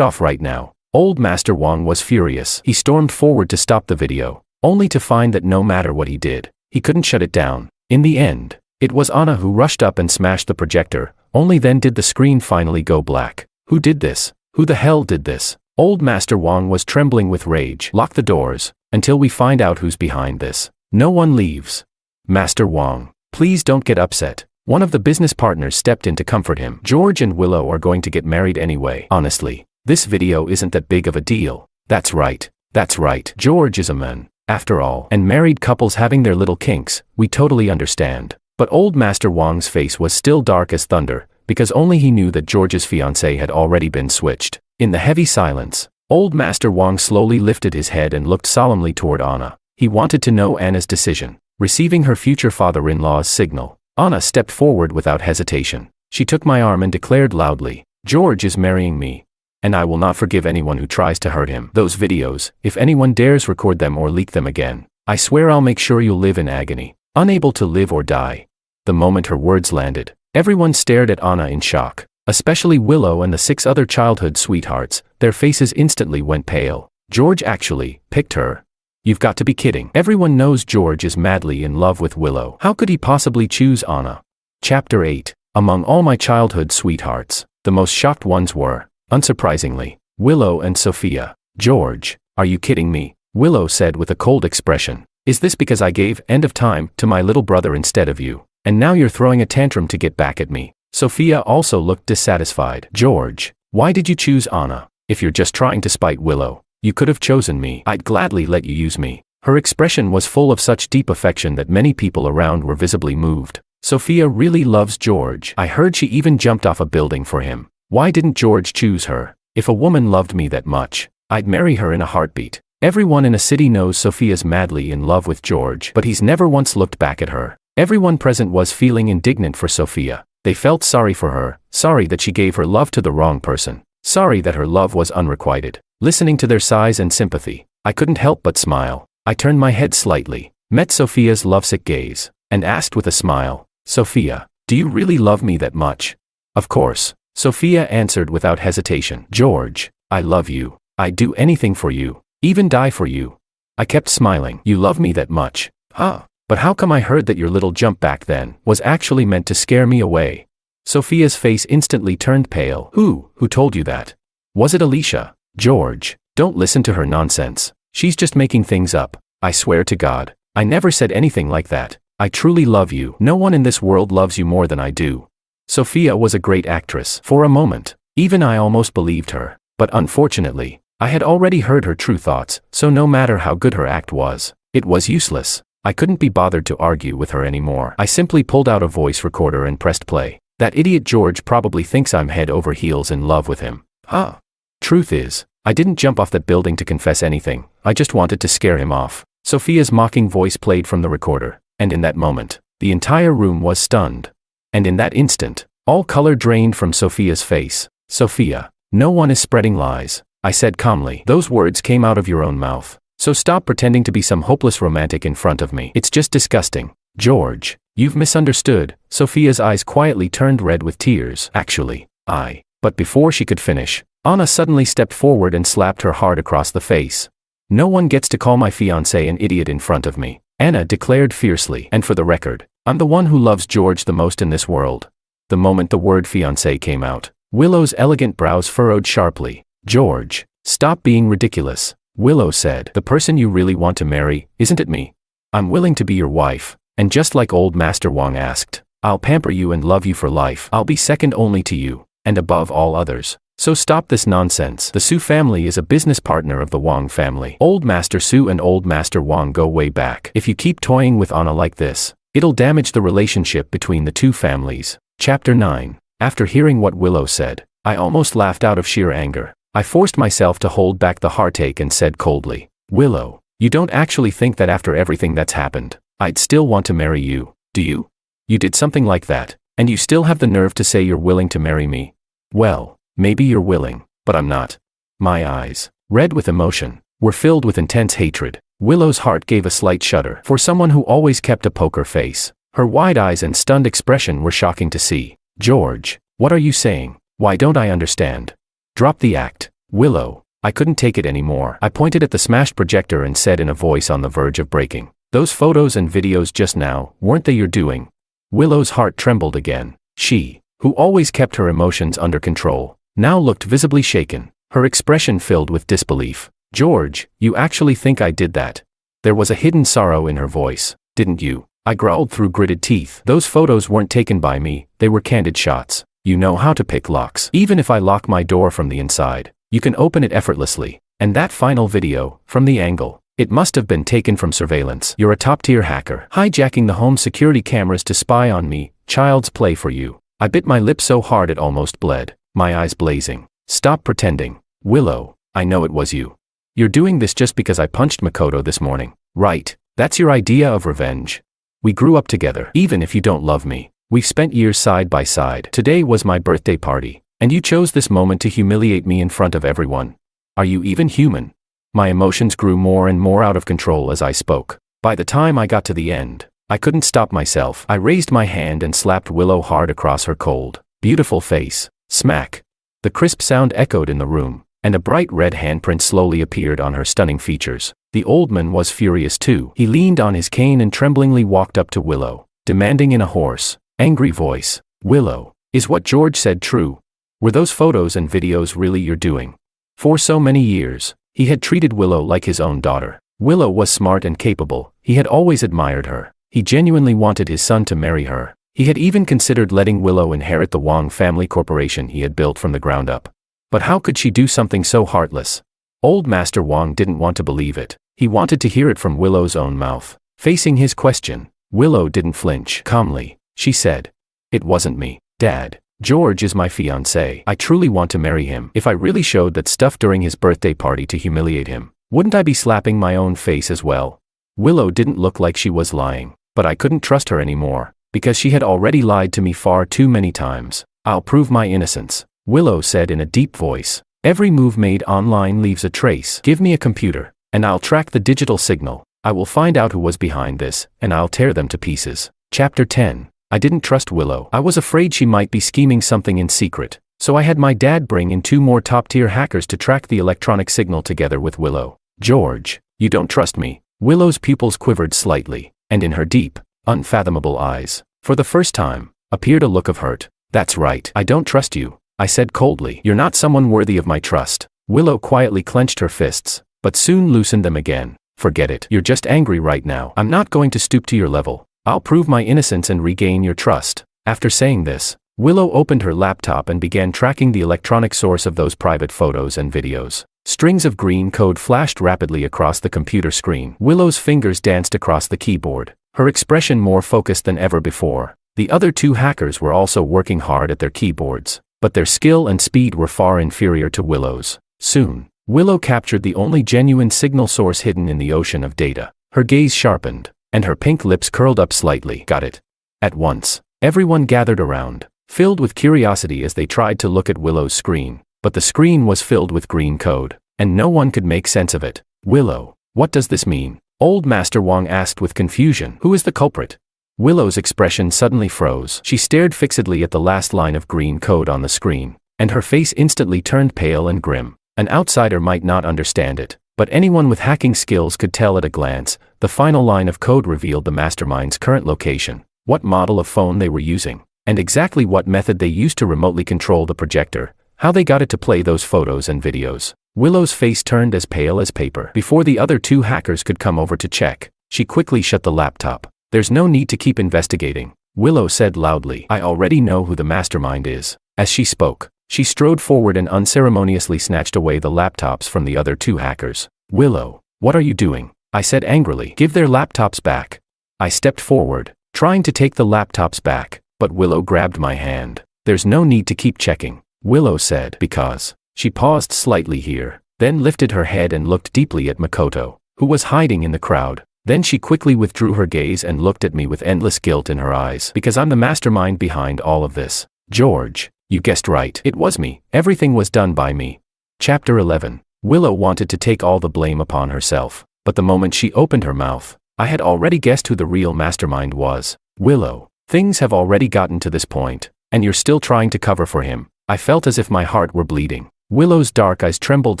right now. Old Master Wang was furious. He stormed forward to stop the video, only to find that no matter what he did, he couldn't shut it down. In the end, it was Anna who rushed up and smashed the projector. Only then did the screen finally go black. Who did this? Who the hell did this? Old Master Wang was trembling with rage. "Lock the doors, until we find out who's behind this. No one leaves." "Master Wang, please don't get upset." One of the business partners stepped in to comfort him. "George and Willow are going to get married anyway. Honestly, this video isn't that big of a deal." That's right. George is a man, after all, and married couples having their little kinks, we totally understand. But old Master Wang's face was still dark as thunder, because only he knew that George's fiancée had already been switched. In the heavy silence, old Master Wang slowly lifted his head and looked solemnly toward Anna. He wanted to know Anna's decision. Receiving her future father-in-law's signal, Anna stepped forward without hesitation. She took my arm and declared loudly, "George is marrying me, and I will not forgive anyone who tries to hurt him. Those videos, if anyone dares record them or leak them again, I swear I'll make sure you'll live in agony, unable to live or die." The moment her words landed, everyone stared at Anna in shock, especially Willow and the 6 other childhood sweethearts. Their faces instantly went pale. "George actually picked her? You've got to be kidding." Everyone knows George is madly in love with Willow. How could he possibly choose Anna? Chapter 8. Among all my childhood sweethearts, the most shocked ones were, unsurprisingly, Willow and Sophia. "George, are you kidding me?" Willow said with a cold expression. "Is this because I gave end of time to my little brother instead of you, and now you're throwing a tantrum to get back at me?" Sophia also looked dissatisfied. "George, why did you choose Anna? If you're just trying to spite Willow, you could have chosen me. I'd gladly let you use me." Her expression was full of such deep affection that many people around were visibly moved. Sophia really loves George. I heard she even jumped off a building for him. Why didn't George choose her? If a woman loved me that much, I'd marry her in a heartbeat. Everyone in a city knows Sophia's madly in love with George, but he's never once looked back at her. Everyone present was feeling indignant for Sophia. They felt sorry for her, sorry that she gave her love to the wrong person, sorry that her love was unrequited. Listening to their sighs and sympathy, I couldn't help but smile. I turned my head slightly, met Sophia's lovesick gaze, and asked with a smile, "Sophia, do you really love me that much?" "Of course," Sophia answered without hesitation. "George, I love you. I'd do anything for you, even die for you." I kept smiling. "You love me that much? Huh? But how come I heard that your little jump back then was actually meant to scare me away?" Sophia's face instantly turned pale. Who told you that? Was it Alicia?" "George, Don't listen to her nonsense. She's just making things up. I swear to God, I never said anything like that. I truly love you. No one in this world loves you more than I do. Sophia was a great actress. For a moment, even I almost believed her. But unfortunately, I had already heard her true thoughts, so no matter how good her act was, it was useless. I couldn't be bothered to argue with her anymore. I simply pulled out a voice recorder and pressed play. That idiot George probably thinks I'm head over heels in love with him. Huh? Truth is, I didn't jump off that building to confess anything. I just wanted to scare him off. Sophia's mocking voice played from the recorder, and in that moment, the entire room was stunned. And in that instant, all color drained from Sophia's face. Sophia, no one is spreading lies, I said calmly. Those words came out of your own mouth. So stop pretending to be some hopeless romantic in front of me. It's just disgusting. George, you've misunderstood. Sophia's eyes quietly turned red with tears. Actually, But before she could finish, Anna suddenly stepped forward and slapped her hard across the face. No one gets to call my fiancé an idiot in front of me, Anna declared fiercely. And for the record, I'm the one who loves George the most in this world. The moment the word fiancé came out, Willow's elegant brows furrowed sharply. George, stop being ridiculous, Willow said. The person you really want to marry, isn't it me? I'm willing to be your wife, and just like old Master Wang asked, I'll pamper you and love you for life. I'll be second only to you, and above all others. So stop this nonsense. The Su family is a business partner of the Wang family. Old Master Su and Old Master Wang go way back. If you keep toying with Anna like this, it'll damage the relationship between the two families. Chapter 9. After hearing what Willow said, I almost laughed out of sheer anger. I forced myself to hold back the heartache and said coldly, Willow, you don't actually think that after everything that's happened, I'd still want to marry you, do you? You did something like that, and you still have the nerve to say you're willing to marry me? Well, maybe you're willing, but I'm not. My eyes, red with emotion, were filled with intense hatred. Willow's heart gave a slight shudder. For someone who always kept a poker face, her wide eyes and stunned expression were shocking to see. George, what are you saying? Why don't I understand? Drop the act, Willow. I couldn't take it anymore. I pointed at the smashed projector and said in a voice on the verge of breaking, those photos and videos just now, weren't they your doing? Willow's heart trembled again. She, who always kept her emotions under control, now looked visibly shaken, her expression filled with disbelief. George, you actually think I did that? There was a hidden sorrow in her voice, didn't you? I growled through gritted teeth. Those photos weren't taken by me, they were candid shots. You know how to pick locks. Even if I lock my door from the inside, you can open it effortlessly. And that final video, from the angle, it must have been taken from surveillance. You're a top-tier hacker, hijacking the home security cameras to spy on me. Child's play for you. I bit my lip so hard it almost bled, my eyes blazing. Stop pretending. Willow, I know it was you. You're doing this just because I punched Makoto this morning, right? That's your idea of revenge. We grew up together. Even if you don't love me, we've spent years side by side. Today was my birthday party, and you chose this moment to humiliate me in front of everyone. Are you even human? My emotions grew more and more out of control as I spoke. By the time I got to the end, I couldn't stop myself. I raised my hand and slapped Willow hard across her cold, beautiful face. Smack. The crisp sound echoed in the room, and a bright red handprint slowly appeared on her stunning features. The old man was furious too. He leaned on his cane and tremblingly walked up to Willow, demanding in a hoarse, angry voice, Willow, is what George said true? Were those photos and videos really your doing? For so many years, he had treated Willow like his own daughter. Willow was smart and capable. He had always admired her. He genuinely wanted his son to marry her. He had even considered letting Willow inherit the Wang family corporation he had built from the ground up. But how could she do something so heartless? Old Master Wang didn't want to believe it. He wanted to hear it from Willow's own mouth. Facing his question, Willow didn't flinch. Calmly, she said, it wasn't me, Dad. George is my fiancé. I truly want to marry him. If I really showed that stuff during his birthday party to humiliate him, wouldn't I be slapping my own face as well? Willow didn't look like she was lying, but I couldn't trust her anymore, because she had already lied to me far too many times. I'll prove my innocence, Willow said in a deep voice. Every move made online leaves a trace. Give me a computer, and I'll track the digital signal. I will find out who was behind this, and I'll tear them to pieces. Chapter 10. I didn't trust Willow. I was afraid she might be scheming something in secret, so I had my dad bring in 2 more top-tier hackers to track the electronic signal together with Willow. George, you don't trust me? Willow's pupils quivered slightly, and in her deep, unfathomable eyes, for the first time, appeared a look of hurt. That's right. I don't trust you, I said coldly. You're not someone worthy of my trust. Willow quietly clenched her fists, but soon loosened them again. Forget it. You're just angry right now. I'm not going to stoop to your level. I'll prove my innocence and regain your trust. After saying this, Willow opened her laptop and began tracking the electronic source of those private photos and videos. Strings of green code flashed rapidly across the computer screen. Willow's fingers danced across the keyboard, her expression more focused than ever before. The other two hackers were also working hard at their keyboards, but their skill and speed were far inferior to Willow's. Soon, Willow captured the only genuine signal source hidden in the ocean of data. Her gaze sharpened, and her pink lips curled up slightly. Got it. At once, everyone gathered around, filled with curiosity as they tried to look at Willow's screen, but the screen was filled with green code, and no one could make sense of it. Willow, what does this mean? Old Master Wang asked with confusion. Who is the culprit? Willow's expression suddenly froze. She stared fixedly at the last line of green code on the screen, and her face instantly turned pale and grim. An outsider might not understand it, but anyone with hacking skills could tell at a glance. The final line of code revealed the mastermind's current location, what model of phone they were using, and exactly what method they used to remotely control the projector, how they got it to play those photos and videos. Willow's face turned as pale as paper. Before the other two hackers could come over to check, she quickly shut the laptop. There's no need to keep investigating, Willow said loudly. I already know who the mastermind is. As she spoke, she strode forward and unceremoniously snatched away the laptops from the other two hackers. Willow, what are you doing? I said angrily. Give their laptops back. I stepped forward, trying to take the laptops back, but Willow grabbed my hand. There's no need to keep checking, Willow said. Because. She paused slightly here, then lifted her head and looked deeply at Makoto, who was hiding in the crowd. Then she quickly withdrew her gaze and looked at me with endless guilt in her eyes. Because I'm the mastermind behind all of this. George, you guessed right. It was me. Everything was done by me. Chapter 11. Willow wanted to take all the blame upon herself, but the moment she opened her mouth, I had already guessed who the real mastermind was. Willow, things have already gotten to this point, and you're still trying to cover for him. I felt as if my heart were bleeding. Willow's dark eyes trembled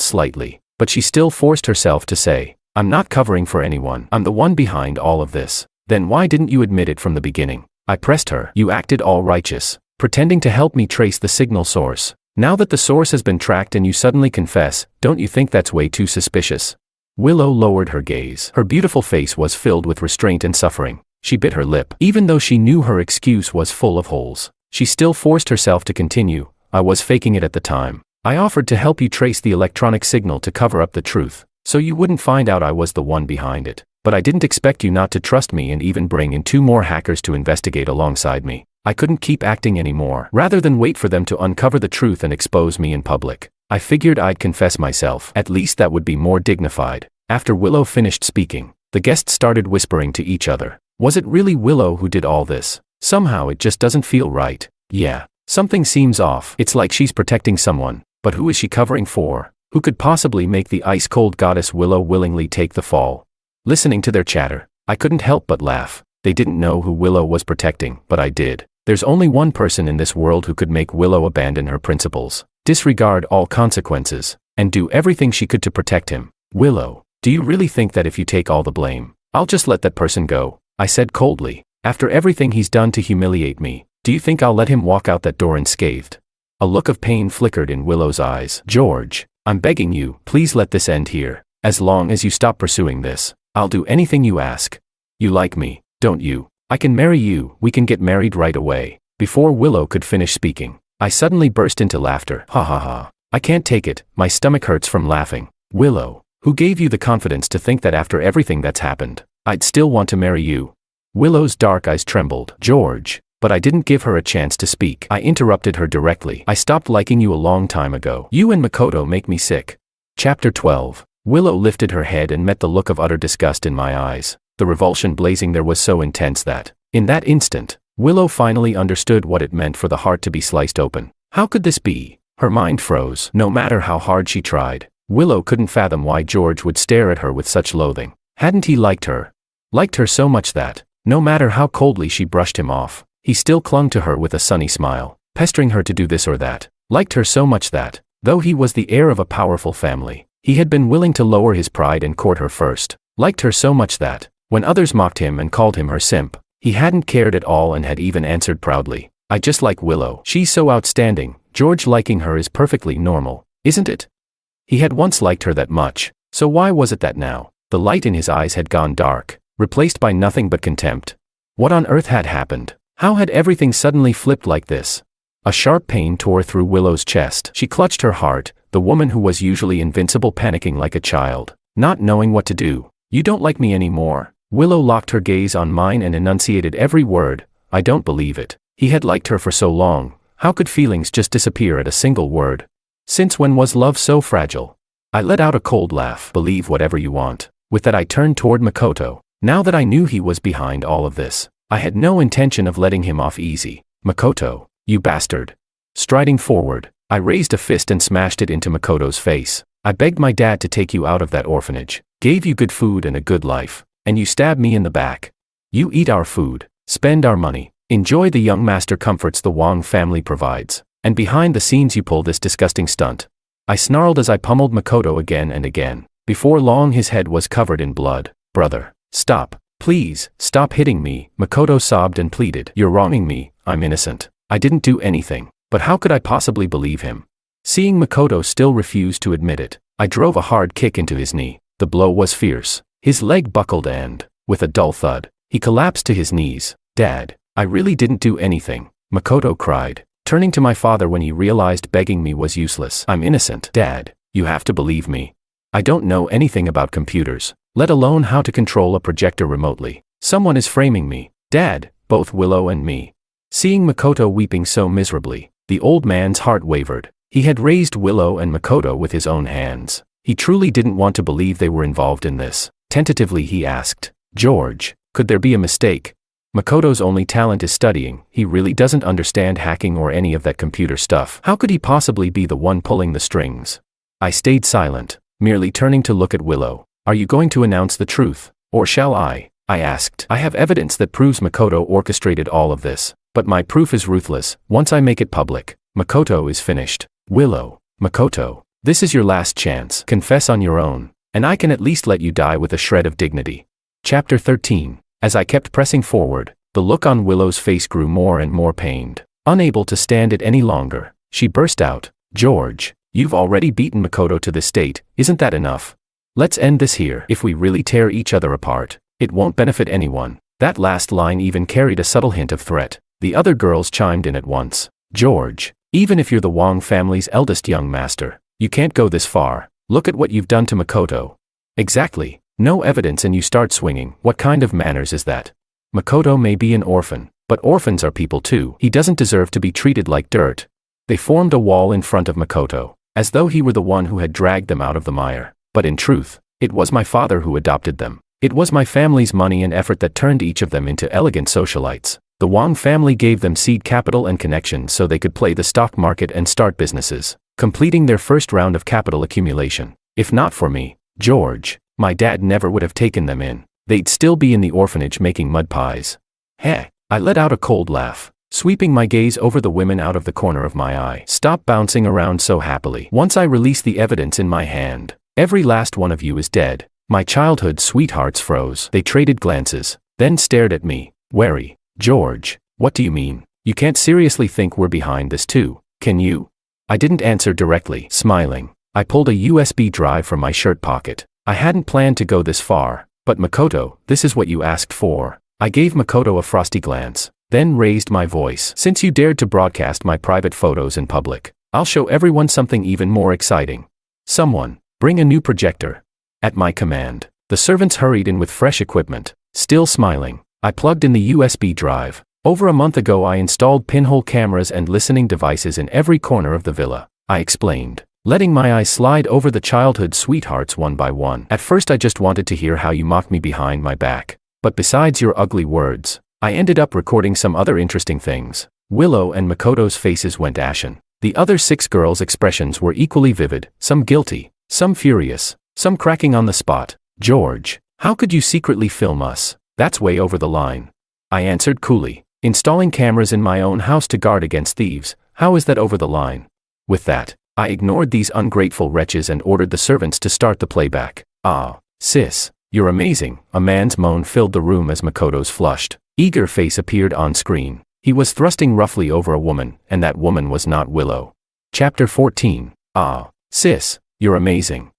slightly, but she still forced herself to say, I'm not covering for anyone. I'm the one behind all of this. Then why didn't you admit it from the beginning? I pressed her. You acted all righteous, pretending to help me trace the signal source. Now that the source has been tracked and you suddenly confess, don't you think that's way too suspicious? Willow lowered her gaze. Her beautiful face was filled with restraint and suffering. She bit her lip. Even though she knew her excuse was full of holes, she still forced herself to continue. I was faking it at the time. I offered to help you trace the electronic signal to cover up the truth, so you wouldn't find out I was the one behind it. But I didn't expect you not to trust me and even bring in 2 more hackers to investigate alongside me. I couldn't keep acting anymore. Rather than wait for them to uncover the truth and expose me in public, I figured I'd confess myself. At least that would be more dignified. After Willow finished speaking, the guests started whispering to each other. Was it really Willow who did all this? Somehow it just doesn't feel right. Yeah, something seems off. It's like she's protecting someone, but who is she covering for? Who could possibly make the ice-cold goddess Willow willingly take the fall? Listening to their chatter, I couldn't help but laugh. They didn't know who Willow was protecting, but I did. There's only one person in this world who could make Willow abandon her principles, disregard all consequences, and do everything she could to protect him. Willow, do you really think that if you take all the blame, I'll just let that person go? I said coldly. After everything he's done to humiliate me, do you think I'll let him walk out that door unscathed? A look of pain flickered in Willow's eyes. George, I'm begging you, please let this end here. As long as you stop pursuing this, I'll do anything you ask. You like me, don't you? I can marry you, we can get married right away. Before Willow could finish speaking, I suddenly burst into laughter. Ha ha ha. I can't take it, my stomach hurts from laughing. Willow, who gave you the confidence to think that after everything that's happened, I'd still want to marry you? Willow's dark eyes trembled. George, but I didn't give her a chance to speak. I interrupted her directly. I stopped liking you a long time ago. You and Makoto make me sick. Chapter 12. Willow lifted her head and met the look of utter disgust in my eyes. The revulsion blazing there was so intense that, in that instant, Willow finally understood what it meant for the heart to be sliced open. How could this be? Her mind froze. No matter how hard she tried, Willow couldn't fathom why George would stare at her with such loathing. Hadn't he liked her? Liked her so much that, no matter how coldly she brushed him off, he still clung to her with a sunny smile, pestering her to do this or that. Liked her so much that, though he was the heir of a powerful family, he had been willing to lower his pride and court her first. Liked her so much that, when others mocked him and called him her simp, he hadn't cared at all and had even answered proudly, I just like Willow. She's so outstanding. George liking her is perfectly normal, isn't it? He had once liked her that much, so why was it that now, the light in his eyes had gone dark, replaced by nothing but contempt? What on earth had happened? How had everything suddenly flipped like this? A sharp pain tore through Willow's chest. She clutched her heart, the woman who was usually invincible panicking like a child, not knowing what to do. You don't like me anymore. Willow locked her gaze on mine and enunciated every word. I don't believe it. He had liked her for so long. How could feelings just disappear at a single word? Since when was love so fragile? I let out a cold laugh. Believe whatever you want. With that I turned toward Makoto. Now that I knew he was behind all of this, I had no intention of letting him off easy. Makoto, you bastard. Striding forward, I raised a fist and smashed it into Makoto's face. I begged my dad to take you out of that orphanage, gave you good food and a good life, and you stabbed me in the back. You eat our food, spend our money, enjoy the young master comforts the Wang family provides, and behind the scenes you pull this disgusting stunt. I snarled as I pummeled Makoto again and again. Before long his head was covered in blood. Brother, stop. Please, stop hitting me, Makoto sobbed and pleaded. You're wronging me, I'm innocent. I didn't do anything, but how could I possibly believe him? Seeing Makoto still refuse to admit it, I drove a hard kick into his knee. The blow was fierce. His leg buckled and, with a dull thud, he collapsed to his knees. Dad, I really didn't do anything, Makoto cried, turning to my father when he realized begging me was useless. I'm innocent. Dad, you have to believe me. I don't know anything about computers, let alone how to control a projector remotely. Someone is framing me. Dad, both Willow and me. Seeing Makoto weeping so miserably, the old man's heart wavered. He had raised Willow and Makoto with his own hands. He truly didn't want to believe they were involved in this. Tentatively he asked, George, could there be a mistake? Makoto's only talent is studying. He really doesn't understand hacking or any of that computer stuff. How could he possibly be the one pulling the strings? I stayed silent, merely turning to look at Willow. Are you going to announce the truth, or shall I asked. I have evidence that proves Makoto orchestrated all of this, but my proof is ruthless. Once I make it public, Makoto is finished. Willow, Makoto, this is your last chance. Confess on your own, and I can at least let you die with a shred of dignity. Chapter 13. As I kept pressing forward, the look on Willow's face grew more and more pained. Unable to stand it any longer, she burst out, George, you've already beaten Makoto to this state, isn't that enough? Let's end this here. If we really tear each other apart, it won't benefit anyone. That last line even carried a subtle hint of threat. The other girls chimed in at once. George, even if you're the Wang family's eldest young master, you can't go this far. Look at what you've done to Makoto. Exactly. No evidence and you start swinging. What kind of manners is that? Makoto may be an orphan, but orphans are people too. He doesn't deserve to be treated like dirt. They formed a wall in front of Makoto, as though he were the one who had dragged them out of the mire. But in truth, it was my father who adopted them. It was my family's money and effort that turned each of them into elegant socialites. The Wang family gave them seed capital and connections so they could play the stock market and start businesses, completing their first round of capital accumulation. If not for me, George, my dad never would have taken them in. They'd still be in the orphanage making mud pies. Heh, I let out a cold laugh, sweeping my gaze over the women out of the corner of my eye. Stop bouncing around so happily. Once I release the evidence in my hand, every last one of you is dead. My childhood sweethearts froze. They traded glances, then stared at me, wary. George, what do you mean? You can't seriously think we're behind this too, can you? I didn't answer directly, smiling. I pulled a USB drive from my shirt pocket. I hadn't planned to go this far, but Makoto, this is what you asked for. I gave Makoto a frosty glance, then raised my voice. Since you dared to broadcast my private photos in public, I'll show everyone something even more exciting. Someone, bring a new projector. At my command, the servants hurried in with fresh equipment. Still smiling, I plugged in the USB drive. Over a month ago I installed pinhole cameras and listening devices in every corner of the villa, I explained, letting my eyes slide over the childhood sweethearts one by one. At first I just wanted to hear how you mocked me behind my back, but besides your ugly words, I ended up recording some other interesting things. Willow and Makoto's faces went ashen. The other 6 girls' expressions were equally vivid, some guilty, some furious, some cracking on the spot. George, how could you secretly film us? That's way over the line. I answered coolly, installing cameras in my own house to guard against thieves, how is that over the line? With that, I ignored these ungrateful wretches and ordered the servants to start the playback. Ah, sis, you're amazing. A man's moan filled the room as Makoto's flushed, eager face appeared on screen. He was thrusting roughly over a woman, and that woman was not Willow. Chapter 14. Ah, sis, You're amazing.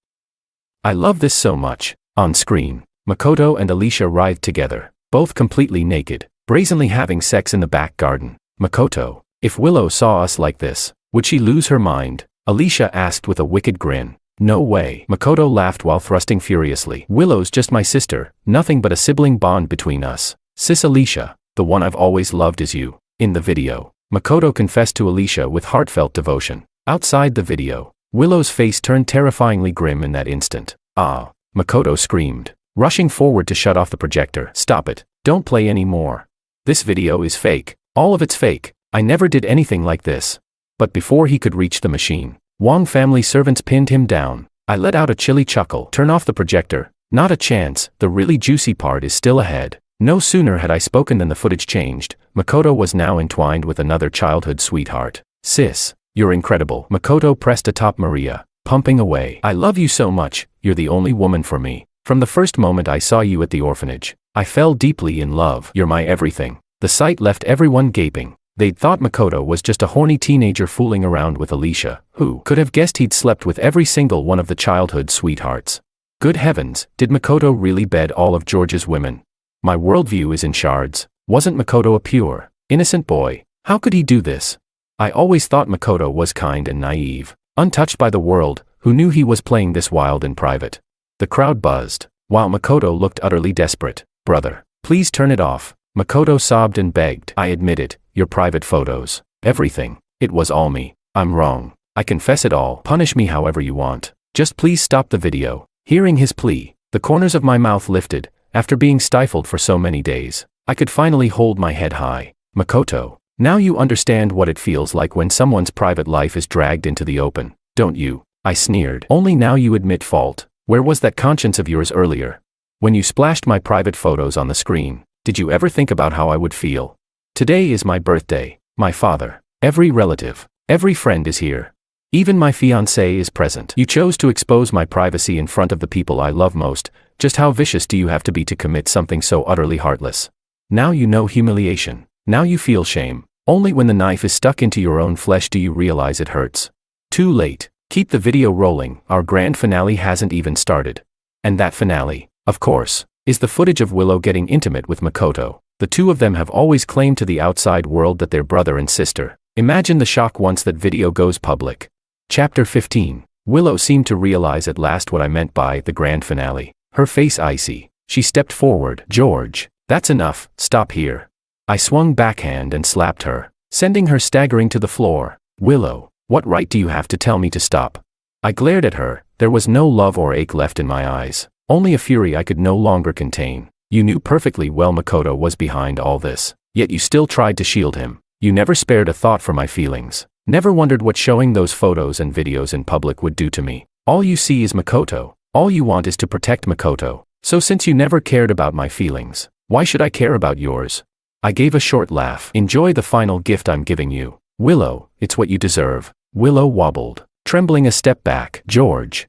I love this so much. On screen, Makoto and Alicia writhed together, both completely naked, brazenly having sex in the back garden. Makoto, if Willow saw us like this, would she lose her mind? Alicia asked with a wicked grin. No way. Makoto laughed while thrusting furiously. Willow's just my sister, nothing but a sibling bond between us. Sis Alicia, the one I've always loved is you. In the video, Makoto confessed to Alicia with heartfelt devotion. Outside the video, Willow's face turned terrifyingly grim in that instant. Ah, Makoto screamed, rushing forward to shut off the projector. Stop it, don't play anymore. This video is fake, all of it's fake, I never did anything like this. But before he could reach the machine, Wang family servants pinned him down. I let out a chilly chuckle. Turn off the projector. Not a chance, the really juicy part is still ahead. No sooner had I spoken than the footage changed. Makoto was now entwined with another childhood sweetheart. Sis, you're incredible. Makoto pressed atop Maria, pumping away. I love you so much, you're the only woman for me. From the first moment I saw you at the orphanage, I fell deeply in love. You're my everything. The sight left everyone gaping. They'd thought Makoto was just a horny teenager fooling around with Alicia. Who could have guessed he'd slept with every single one of the childhood sweethearts? Good heavens, did Makoto really bed all of George's women? My worldview is in shards. Wasn't Makoto a pure, innocent boy? How could he do this? I always thought Makoto was kind and naive, untouched by the world, who knew he was playing this wild in private. The crowd buzzed, while Makoto looked utterly desperate. Brother, please turn it off. Makoto sobbed and begged. I admit it, your private photos, everything. It was all me. I'm wrong. I confess it all. Punish me however you want. Just please stop the video. Hearing his plea, the corners of my mouth lifted. After being stifled for so many days, I could finally hold my head high. Makoto, now you understand what it feels like when someone's private life is dragged into the open, don't you? I sneered. Only now you admit fault. Where was that conscience of yours earlier? When you splashed my private photos on the screen, did you ever think about how I would feel? Today is my birthday. My father, every relative, every friend is here. Even my fiancée is present. You chose to expose my privacy in front of the people I love most. Just how vicious do you have to be to commit something so utterly heartless? Now you know humiliation. Now you feel shame. Only when the knife is stuck into your own flesh do you realize it hurts. Too late. Keep the video rolling. Our grand finale hasn't even started. And that finale, of course, is the footage of Willow getting intimate with Makoto. The two of them have always claimed to the outside world that they're brother and sister. Imagine the shock once that video goes public. Chapter 15. Willow seemed to realize at last what I meant by the grand finale. Her face icy. She stepped forward. George, that's enough, stop here. I swung backhand and slapped her, sending her staggering to the floor. Willow, what right do you have to tell me to stop? I glared at her. There was no love or ache left in my eyes, only a fury I could no longer contain. You knew perfectly well Makoto was behind all this, yet you still tried to shield him. You never spared a thought for my feelings. Never wondered what showing those photos and videos in public would do to me. All you see is Makoto. All you want is to protect Makoto. So since you never cared about my feelings, why should I care about yours? I gave a short laugh. Enjoy the final gift I'm giving you. Willow, it's what you deserve. Willow wobbled, trembling a step back. George,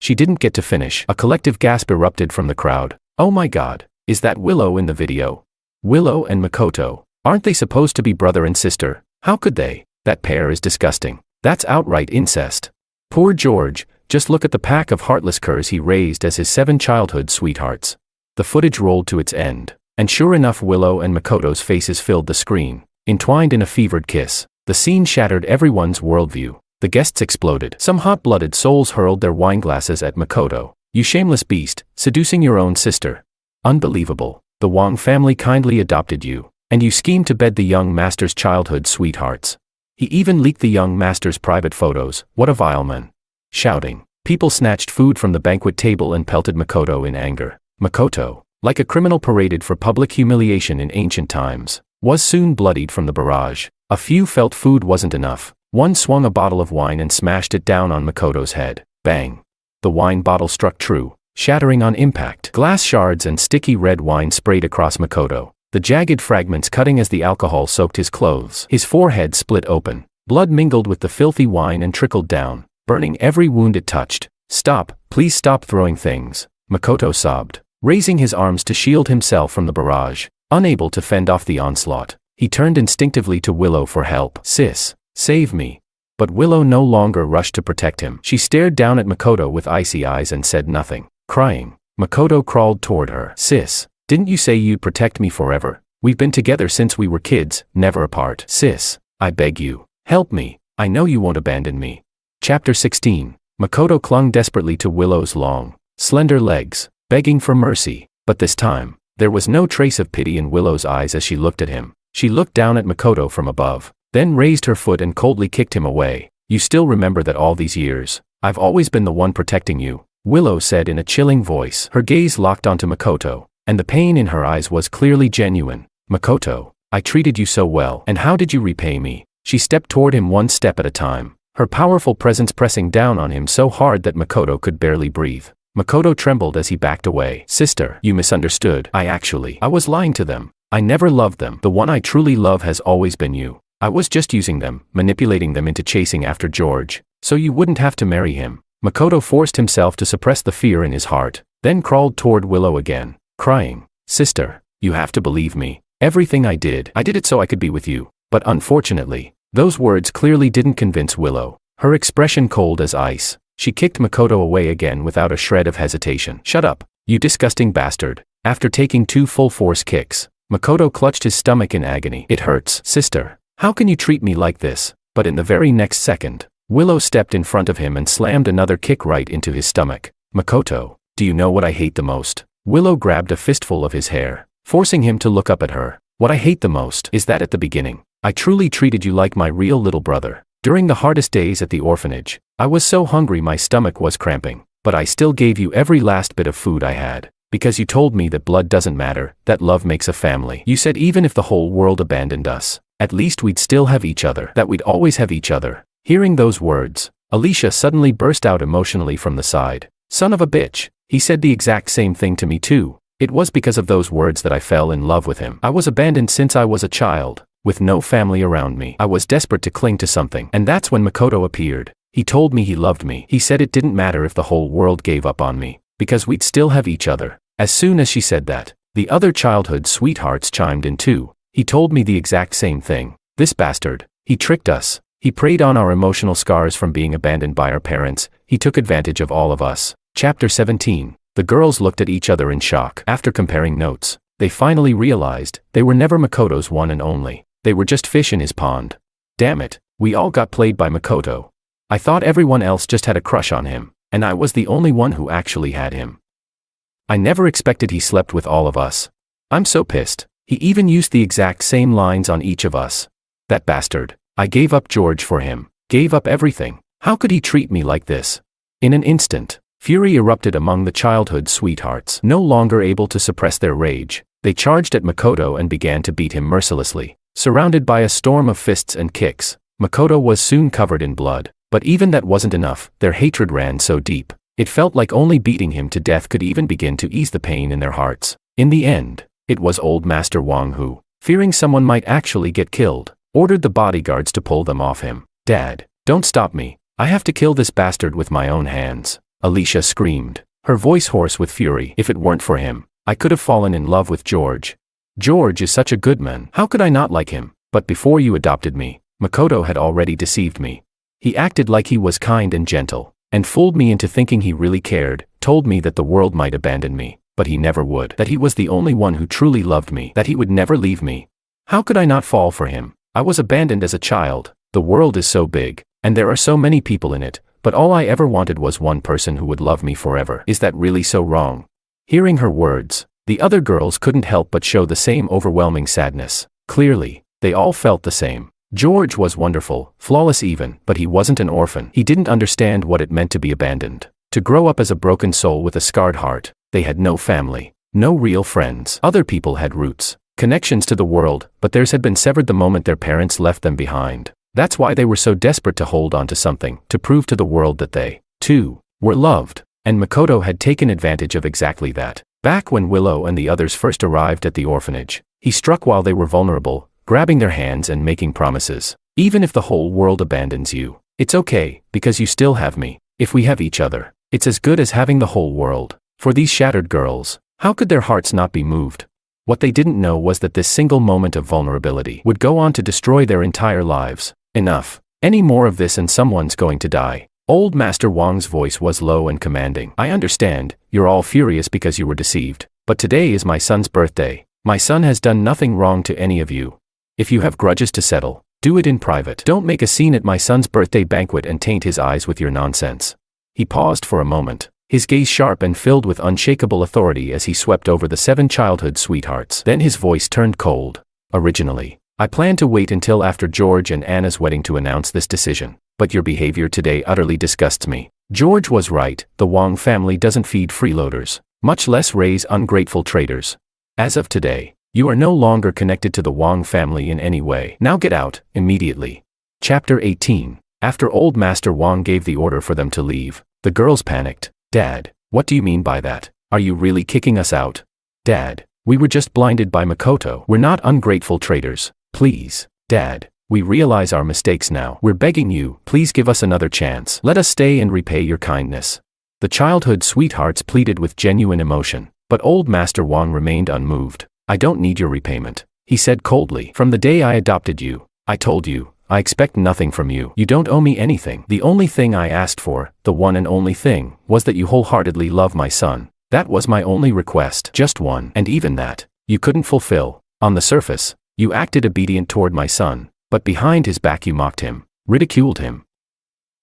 She didn't get to finish. A collective gasp erupted from the crowd. Oh my God, is that Willow in the video? Willow and Makoto, aren't they supposed to be brother and sister? How could they? That pair is disgusting. That's outright incest. Poor George, just look at the pack of heartless curs he raised as his 7 childhood sweethearts. The footage rolled to its end, and sure enough Willow and Makoto's faces filled the screen, entwined in a fevered kiss. The scene shattered everyone's worldview. The guests exploded. Some hot-blooded souls hurled their wineglasses at Makoto. You shameless beast, seducing your own sister. Unbelievable. The Wang family kindly adopted you, and you schemed to bed the young master's childhood sweethearts. He even leaked the young master's private photos. What a vile man. Shouting, people snatched food from the banquet table and pelted Makoto in anger. Makoto, like a criminal paraded for public humiliation in ancient times, was soon bloodied from the barrage. A few felt food wasn't enough. One swung a bottle of wine and smashed it down on Makoto's head. Bang. The wine bottle struck true, shattering on impact. Glass shards and sticky red wine sprayed across Makoto, the jagged fragments cutting as the alcohol soaked his clothes. His forehead split open. Blood mingled with the filthy wine and trickled down, burning every wound it touched. Stop, please stop throwing things, Makoto sobbed, raising his arms to shield himself from the barrage. Unable to fend off the onslaught, he turned instinctively to Willow for help. Sis, save me. But Willow no longer rushed to protect him. She stared down at Makoto with icy eyes and said nothing. Crying, Makoto crawled toward her. Sis, didn't you say you'd protect me forever? We've been together since we were kids, never apart. Sis, I beg you, help me. I know you won't abandon me. Chapter 16. Makoto clung desperately to Willow's long, slender legs, begging for mercy. But this time, there was no trace of pity in Willow's eyes as she looked at him. She looked down at Makoto from above, then raised her foot and coldly kicked him away. You still remember that all these years, I've always been the one protecting you, Willow said in a chilling voice. Her gaze locked onto Makoto, and the pain in her eyes was clearly genuine. Makoto, I treated you so well, and how did you repay me? She stepped toward him one step at a time, her powerful presence pressing down on him so hard that Makoto could barely breathe. Makoto trembled as he backed away. Sister, you misunderstood. I was lying to them. I never loved them. The one I truly love has always been you. I was just using them, manipulating them into chasing after George, so you wouldn't have to marry him. Makoto forced himself to suppress the fear in his heart, then crawled toward Willow again, crying, Sister, you have to believe me. Everything I did it so I could be with you. But unfortunately, those words clearly didn't convince Willow. Her expression cold as ice, she kicked Makoto away again without a shred of hesitation. Shut up, you disgusting bastard. After taking 2 full-force kicks, Makoto clutched his stomach in agony. It hurts. Sister, how can you treat me like this? But in the very next second, Willow stepped in front of him and slammed another kick right into his stomach. Makoto, do you know what I hate the most? Willow grabbed a fistful of his hair, forcing him to look up at her. What I hate the most is that at the beginning, I truly treated you like my real little brother. During the hardest days at the orphanage, I was so hungry my stomach was cramping, but I still gave you every last bit of food I had. Because you told me that blood doesn't matter, that love makes a family. You said even if the whole world abandoned us, at least we'd still have each other, that we'd always have each other. Hearing those words, Alicia suddenly burst out emotionally from the side. Son of a bitch, he said the exact same thing to me too. It was because of those words that I fell in love with him. I was abandoned since I was a child, with no family around me. I was desperate to cling to something, and that's when Makoto appeared. He told me he loved me. He said it didn't matter if the whole world gave up on me, because we'd still have each other. As soon as she said that, the other childhood sweethearts chimed in too. He told me the exact same thing. This bastard, he tricked us. He preyed on our emotional scars from being abandoned by our parents. He took advantage of all of us. Chapter 17. The girls looked at each other in shock. After comparing notes, they finally realized they were never Makoto's one and only. They were just fish in his pond. Damn it, we all got played by Makoto. I thought everyone else just had a crush on him, and I was the only one who actually had him. I never expected he slept with all of us. I'm so pissed. He even used the exact same lines on each of us. That bastard. I gave up George for him. Gave up everything. How could he treat me like this? In an instant, fury erupted among the childhood sweethearts. No longer able to suppress their rage, they charged at Makoto and began to beat him mercilessly. Surrounded by a storm of fists and kicks, Makoto was soon covered in blood. But even that wasn't enough. Their hatred ran so deep, it felt like only beating him to death could even begin to ease the pain in their hearts. In the end, it was old Master Wang who, fearing someone might actually get killed, ordered the bodyguards to pull them off him. Dad, don't stop me. I have to kill this bastard with my own hands. Alicia screamed, her voice hoarse with fury. If it weren't for him, I could have fallen in love with George. George is such a good man. How could I not like him? But before you adopted me, Makoto had already deceived me. He acted like he was kind and gentle, and fooled me into thinking he really cared, told me that the world might abandon me, but he never would, that he was the only one who truly loved me, that he would never leave me. How could I not fall for him? I was abandoned as a child. The world is so big, and there are so many people in it, but all I ever wanted was one person who would love me forever. Is that really so wrong? Hearing her words, the other girls couldn't help but show the same overwhelming sadness. Clearly, they all felt the same. George was wonderful, flawless even, but he wasn't an orphan. He didn't understand what it meant to be abandoned. To grow up as a broken soul with a scarred heart. They had no family, no real friends. Other people had roots, connections to the world, but theirs had been severed the moment their parents left them behind. That's why they were so desperate to hold on to something, to prove to the world that they, too, were loved. And Makoto had taken advantage of exactly that. Back when Willow and the others first arrived at the orphanage, he struck while they were vulnerable, grabbing their hands and making promises. Even if the whole world abandons you, it's okay, because you still have me. If we have each other, it's as good as having the whole world. For these shattered girls, how could their hearts not be moved? What they didn't know was that this single moment of vulnerability would go on to destroy their entire lives. Enough. Any more of this and someone's going to die. Old Master Wang's voice was low and commanding. I understand, you're all furious because you were deceived. But today is my son's birthday. My son has done nothing wrong to any of you. If you have grudges to settle, do it in private. Don't make a scene at my son's birthday banquet and taint his eyes with your nonsense. He paused for a moment, his gaze sharp and filled with unshakable authority as he swept over the 7 childhood sweethearts. Then his voice turned cold. Originally, I planned to wait until after George and Anna's wedding to announce this decision, but your behavior today utterly disgusts me. George was right, the Wang family doesn't feed freeloaders, much less raise ungrateful traitors. As of today, you are no longer connected to the Wang family in any way. Now get out, immediately. Chapter 18. After Old Master Wang gave the order for them to leave, the girls panicked. Dad, what do you mean by that? Are you really kicking us out? Dad, we were just blinded by Makoto. We're not ungrateful traitors. Please, Dad, we realize our mistakes now. We're begging you, please give us another chance. Let us stay and repay your kindness. The childhood sweethearts pleaded with genuine emotion, but Old Master Wang remained unmoved. I don't need your repayment, he said coldly. From the day I adopted you, I told you, I expect nothing from you. You don't owe me anything. The only thing I asked for, the one and only thing, was that you wholeheartedly love my son. That was my only request, just one, and even that, you couldn't fulfill. On the surface, you acted obedient toward my son, but behind his back you mocked him, ridiculed him.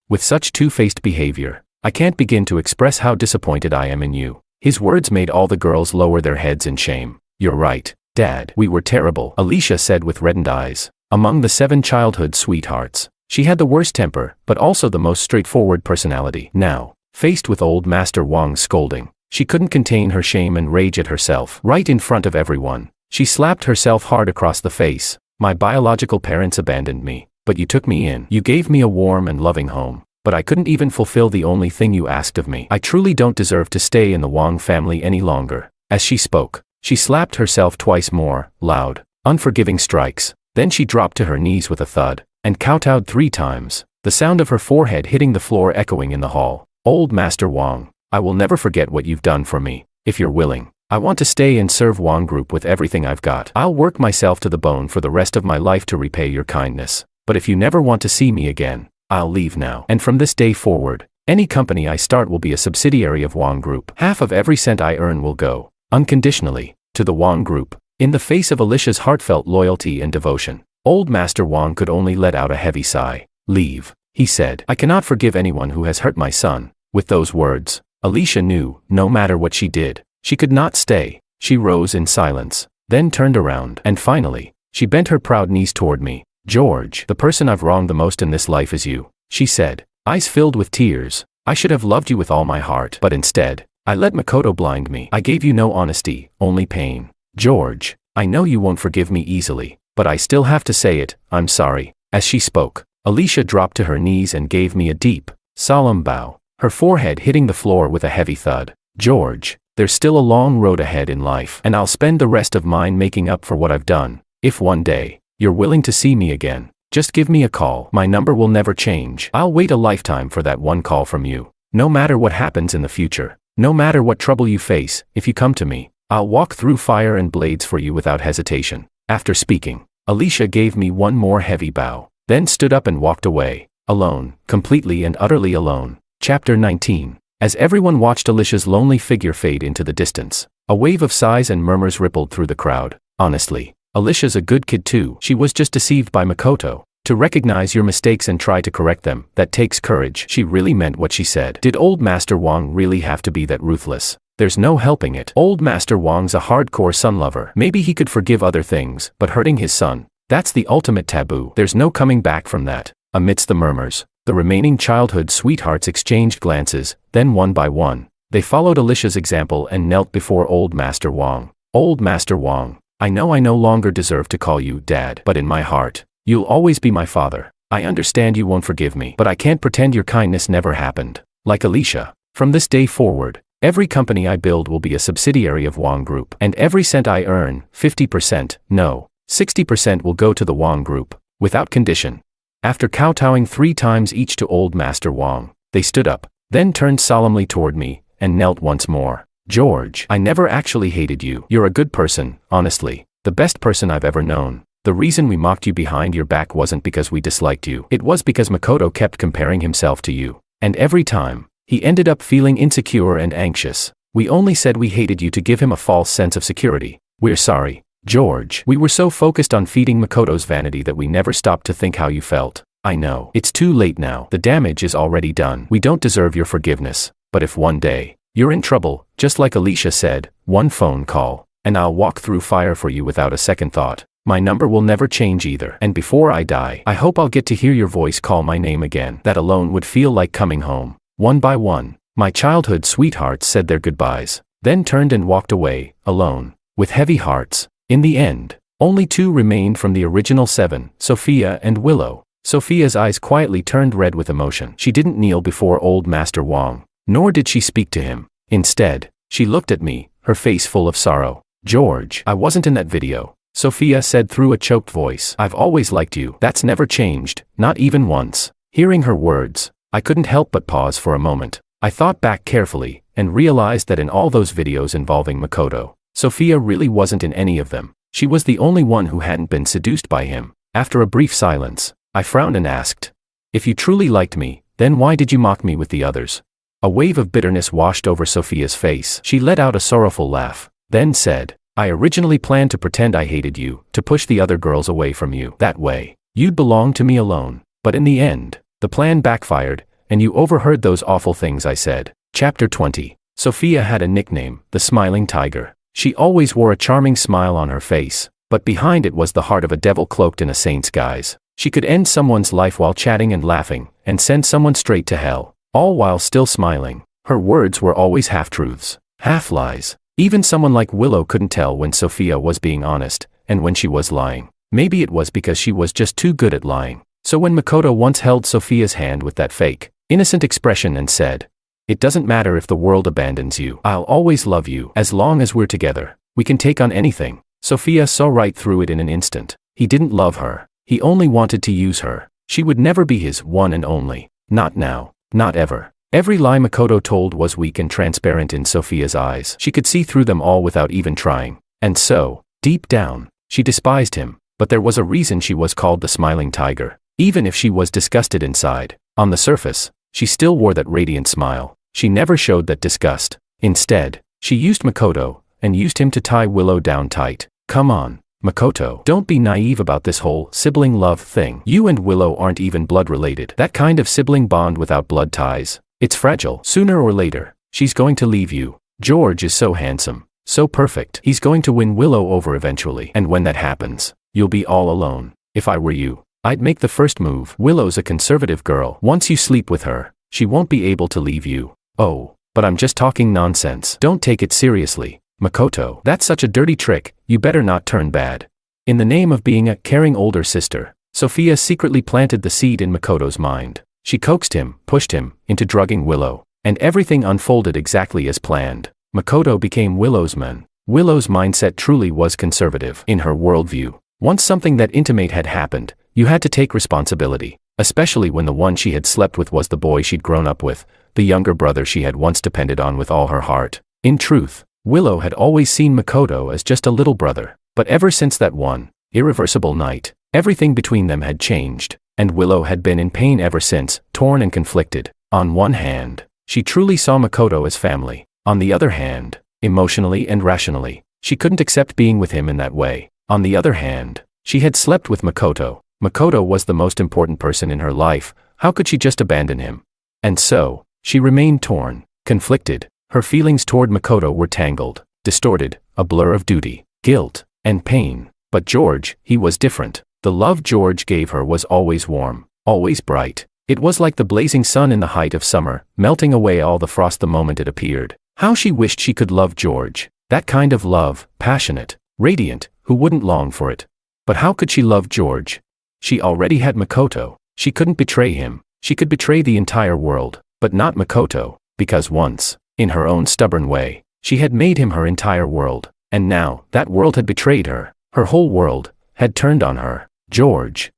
With such two-faced behavior, I can't begin to express how disappointed I am in you. His words made all the girls lower their heads in shame. You're right, Dad. We were terrible, Alicia said with reddened eyes. Among the 7 childhood sweethearts, she had the worst temper, but also the most straightforward personality. Now, faced with Old Master Wang's scolding, she couldn't contain her shame and rage at herself. Right in front of everyone, she slapped herself hard across the face. My biological parents abandoned me, but you took me in. You gave me a warm and loving home, but I couldn't even fulfill the only thing you asked of me. I truly don't deserve to stay in the Wang family any longer. As she spoke, she slapped herself twice more, loud, unforgiving strikes. Then she dropped to her knees with a thud, and kowtowed 3 times, the sound of her forehead hitting the floor echoing in the hall. Old Master Wang, I will never forget what you've done for me. If you're willing, I want to stay and serve Wang Group with everything I've got. I'll work myself to the bone for the rest of my life to repay your kindness. But if you never want to see me again, I'll leave now. And from this day forward, any company I start will be a subsidiary of Wang Group. Half of every cent I earn will go, unconditionally, to the Wang Group. In the face of Alicia's heartfelt loyalty and devotion, Old Master Wang could only let out a heavy sigh. Leave, he said. I cannot forgive anyone who has hurt my son. With those words, Alicia knew, no matter what she did, she could not stay. She rose in silence, then turned around, and finally, she bent her proud knees toward me. George, the person I've wronged the most in this life is you, she said, eyes filled with tears. I should have loved you with all my heart, but instead, I let Makoto blind me. I gave you no honesty, only pain. George, I know you won't forgive me easily, but I still have to say it, I'm sorry. As she spoke, Alicia dropped to her knees and gave me a deep, solemn bow, her forehead hitting the floor with a heavy thud. George, there's still a long road ahead in life, and I'll spend the rest of mine making up for what I've done. If one day, you're willing to see me again, just give me a call. My number will never change. I'll wait a lifetime for that one call from you. No matter what happens in the future, no matter what trouble you face, if you come to me, I'll walk through fire and blades for you without hesitation. After speaking, Alicia gave me one more heavy bow, then stood up and walked away, alone, completely and utterly alone. Chapter 19. As everyone watched Alicia's lonely figure fade into the distance, a wave of sighs and murmurs rippled through the crowd. Honestly, Alicia's a good kid too. She was just deceived by Makoto. To recognize your mistakes and try to correct them, that takes courage. She really meant what she said. Did Old Master Wang really have to be that ruthless? There's no helping it. Old Master Wang's a hardcore son lover. Maybe he could forgive other things, but hurting his son, that's the ultimate taboo. There's no coming back from that. Amidst the murmurs, the remaining childhood sweethearts exchanged glances, then one by one, they followed Alicia's example and knelt before Old Master Wang. Old Master Wang, I know I no longer deserve to call you Dad, but in my heart, you'll always be my father. I understand you won't forgive me, but I can't pretend your kindness never happened. Like Alicia, from this day forward, every company I build will be a subsidiary of Wang Group, and every cent I earn, 50%, no, 60% will go to the Wang Group, without condition. After kowtowing 3 times each to Old Master Wang, they stood up, then turned solemnly toward me, and knelt once more. George, I never actually hated you. You're a good person, honestly, the best person I've ever known. The reason we mocked you behind your back wasn't because we disliked you. It was because Makoto kept comparing himself to you. And every time, he ended up feeling insecure and anxious. We only said we hated you to give him a false sense of security. We're sorry, George. We were so focused on feeding Makoto's vanity that we never stopped to think how you felt. I know. It's too late now. The damage is already done. We don't deserve your forgiveness. But if one day, you're in trouble, just like Alicia said, one phone call, and I'll walk through fire for you without a second thought. My number will never change either. And before I die, I hope I'll get to hear your voice call my name again. That alone would feel like coming home. One by one, my childhood sweethearts said their goodbyes, then turned and walked away, alone, with heavy hearts. In the end, only 2 remained from the original 7, Sophia and Willow. Sophia's eyes quietly turned red with emotion. She didn't kneel before old Master Wang, nor did she speak to him. Instead, she looked at me, her face full of sorrow. George, I wasn't in that video, Sophia said through a choked voice. I've always liked you. That's never changed, not even once. Hearing her words, I couldn't help but pause for a moment. I thought back carefully, and realized that in all those videos involving Makoto, Sophia really wasn't in any of them. She was the only one who hadn't been seduced by him. After a brief silence, I frowned and asked, if you truly liked me, then why did you mock me with the others? A wave of bitterness washed over Sophia's face. She let out a sorrowful laugh, then said, I originally planned to pretend I hated you, to push the other girls away from you. That way, you'd belong to me alone. But in the end, the plan backfired, and you overheard those awful things I said. Chapter 20. Sophia had a nickname, the Smiling Tiger. She always wore a charming smile on her face, but behind it was the heart of a devil cloaked in a saint's guise. She could end someone's life while chatting and laughing, and send someone straight to hell, all while still smiling. Her words were always half-truths, half-lies. Even someone like Willow couldn't tell when Sophia was being honest, and when she was lying. Maybe it was because she was just too good at lying. So when Makoto once held Sophia's hand with that fake, innocent expression and said, it doesn't matter if the world abandons you. I'll always love you. As long as we're together, we can take on anything. Sophia saw right through it in an instant. He didn't love her. He only wanted to use her. She would never be his one and only. Not now. Not ever. Every lie Makoto told was weak and transparent in Sophia's eyes. She could see through them all without even trying. And so, deep down, she despised him. But there was a reason she was called the Smiling Tiger. Even if she was disgusted inside, on the surface, she still wore that radiant smile. She never showed that disgust. Instead, she used Makoto, and used him to tie Willow down tight. Come on, Makoto. Don't be naive about this whole sibling love thing. You and Willow aren't even blood related. That kind of sibling bond without blood ties, it's fragile. Sooner or later, she's going to leave you. George is so handsome, so perfect. He's going to win Willow over eventually. And when that happens, you'll be all alone. If I were you, I'd make the first move. Willow's a conservative girl. Once you sleep with her, she won't be able to leave you. Oh, but I'm just talking nonsense. Don't take it seriously, Makoto. That's such a dirty trick. You better not turn bad. In the name of being a caring older sister, Sophia secretly planted the seed in Makoto's mind. She coaxed him, pushed him, into drugging Willow, and everything unfolded exactly as planned. Makoto became Willow's man. Willow's mindset truly was conservative. In her worldview, once something that intimate had happened, you had to take responsibility, especially when the one she had slept with was the boy she'd grown up with, the younger brother she had once depended on with all her heart. In truth, Willow had always seen Makoto as just a little brother, but ever since that one irreversible night, everything between them had changed, and Willow had been in pain ever since, torn and conflicted. On one hand, she truly saw Makoto as family. On the other hand, emotionally and rationally, she couldn't accept being with him in that way. On the other hand, she had slept with Makoto. Makoto was the most important person in her life. How could she just abandon him? And so, she remained torn, conflicted. Her feelings toward Makoto were tangled, distorted, a blur of duty, guilt, and pain. But George, he was different. The love George gave her was always warm, always bright. It was like the blazing sun in the height of summer, melting away all the frost the moment it appeared. How she wished she could love George. That kind of love, passionate, radiant, who wouldn't long for it? But how could she love George? She already had Makoto. She couldn't betray him. She could betray the entire world, but not Makoto, because once, in her own stubborn way, she had made him her entire world, and now, that world had betrayed her. Her whole world had turned on her. George.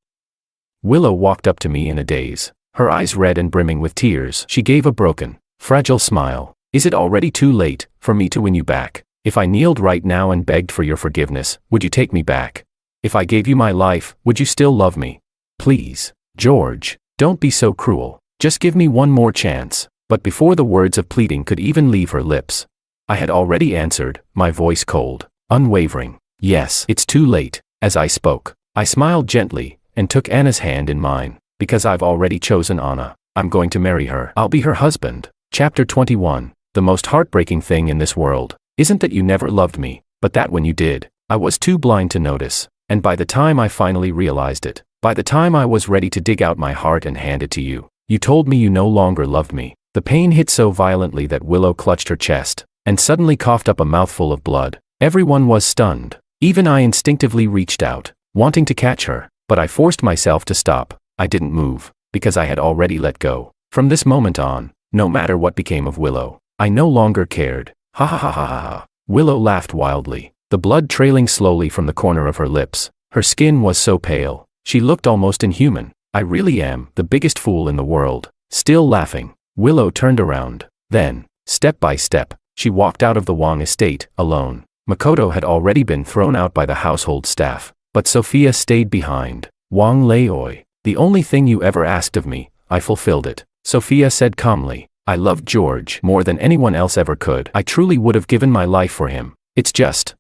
Willow walked up to me in a daze, her eyes red and brimming with tears. She gave a broken, fragile smile. Is it already too late for me to win you back? If I kneeled right now and begged for your forgiveness, would you take me back? If I gave you my life, would you still love me? Please, George, don't be so cruel. Just give me one more chance. But before the words of pleading could even leave her lips, I had already answered, my voice cold, unwavering. Yes, it's too late. As I spoke, I smiled gently and took Anna's hand in mine. Because I've already chosen Anna. I'm going to marry her. I'll be her husband. Chapter 21. The most heartbreaking thing in this world isn't that you never loved me, but that when you did, I was too blind to notice. And by the time I finally realized it, by the time I was ready to dig out my heart and hand it to you, you told me you no longer loved me. The pain hit so violently that Willow clutched her chest and suddenly coughed up a mouthful of blood. Everyone was stunned. Even I instinctively reached out, wanting to catch her, but I forced myself to stop. I didn't move, because I had already let go. From this moment on, no matter what became of Willow, I no longer cared. Ha ha ha ha ha. Willow laughed wildly, the blood trailing slowly from the corner of her lips. Her skin was so pale, she looked almost inhuman. I really am the biggest fool in the world. Still laughing, Willow turned around. Then, step by step, she walked out of the Wang estate, alone. Makoto had already been thrown out by the household staff, but Sophia stayed behind. Wang Laoi, the only thing you ever asked of me, I fulfilled it, Sophia said calmly. I loved George more than anyone else ever could. I truly would have given my life for him. It's just,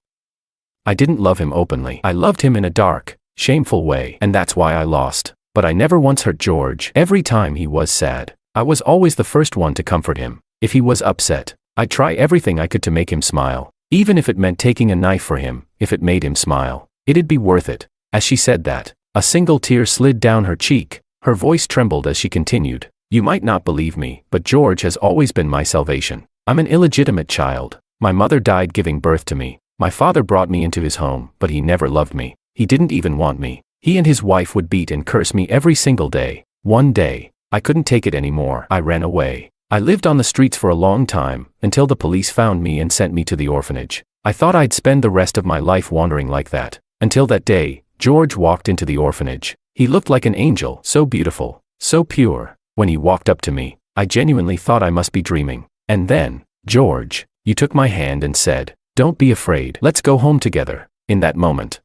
I didn't love him openly. I loved him in a dark, shameful way, and that's why I lost. But I never once hurt George. Every time he was sad, I was always the first one to comfort him. If he was upset, I'd try everything I could to make him smile. Even if it meant taking a knife for him, if it made him smile, it'd be worth it. As she said that, a single tear slid down her cheek. Her voice trembled as she continued. You might not believe me, but George has always been my salvation. I'm an illegitimate child. My mother died giving birth to me. My father brought me into his home, but he never loved me. He didn't even want me. He and his wife would beat and curse me every single day. One day, I couldn't take it anymore. I ran away. I lived on the streets for a long time, until the police found me and sent me to the orphanage. I thought I'd spend the rest of my life wandering like that. Until that day, George walked into the orphanage. He looked like an angel, so beautiful, so pure. When he walked up to me, I genuinely thought I must be dreaming. And then, George, you took my hand and said, don't be afraid, let's go home together. In that moment,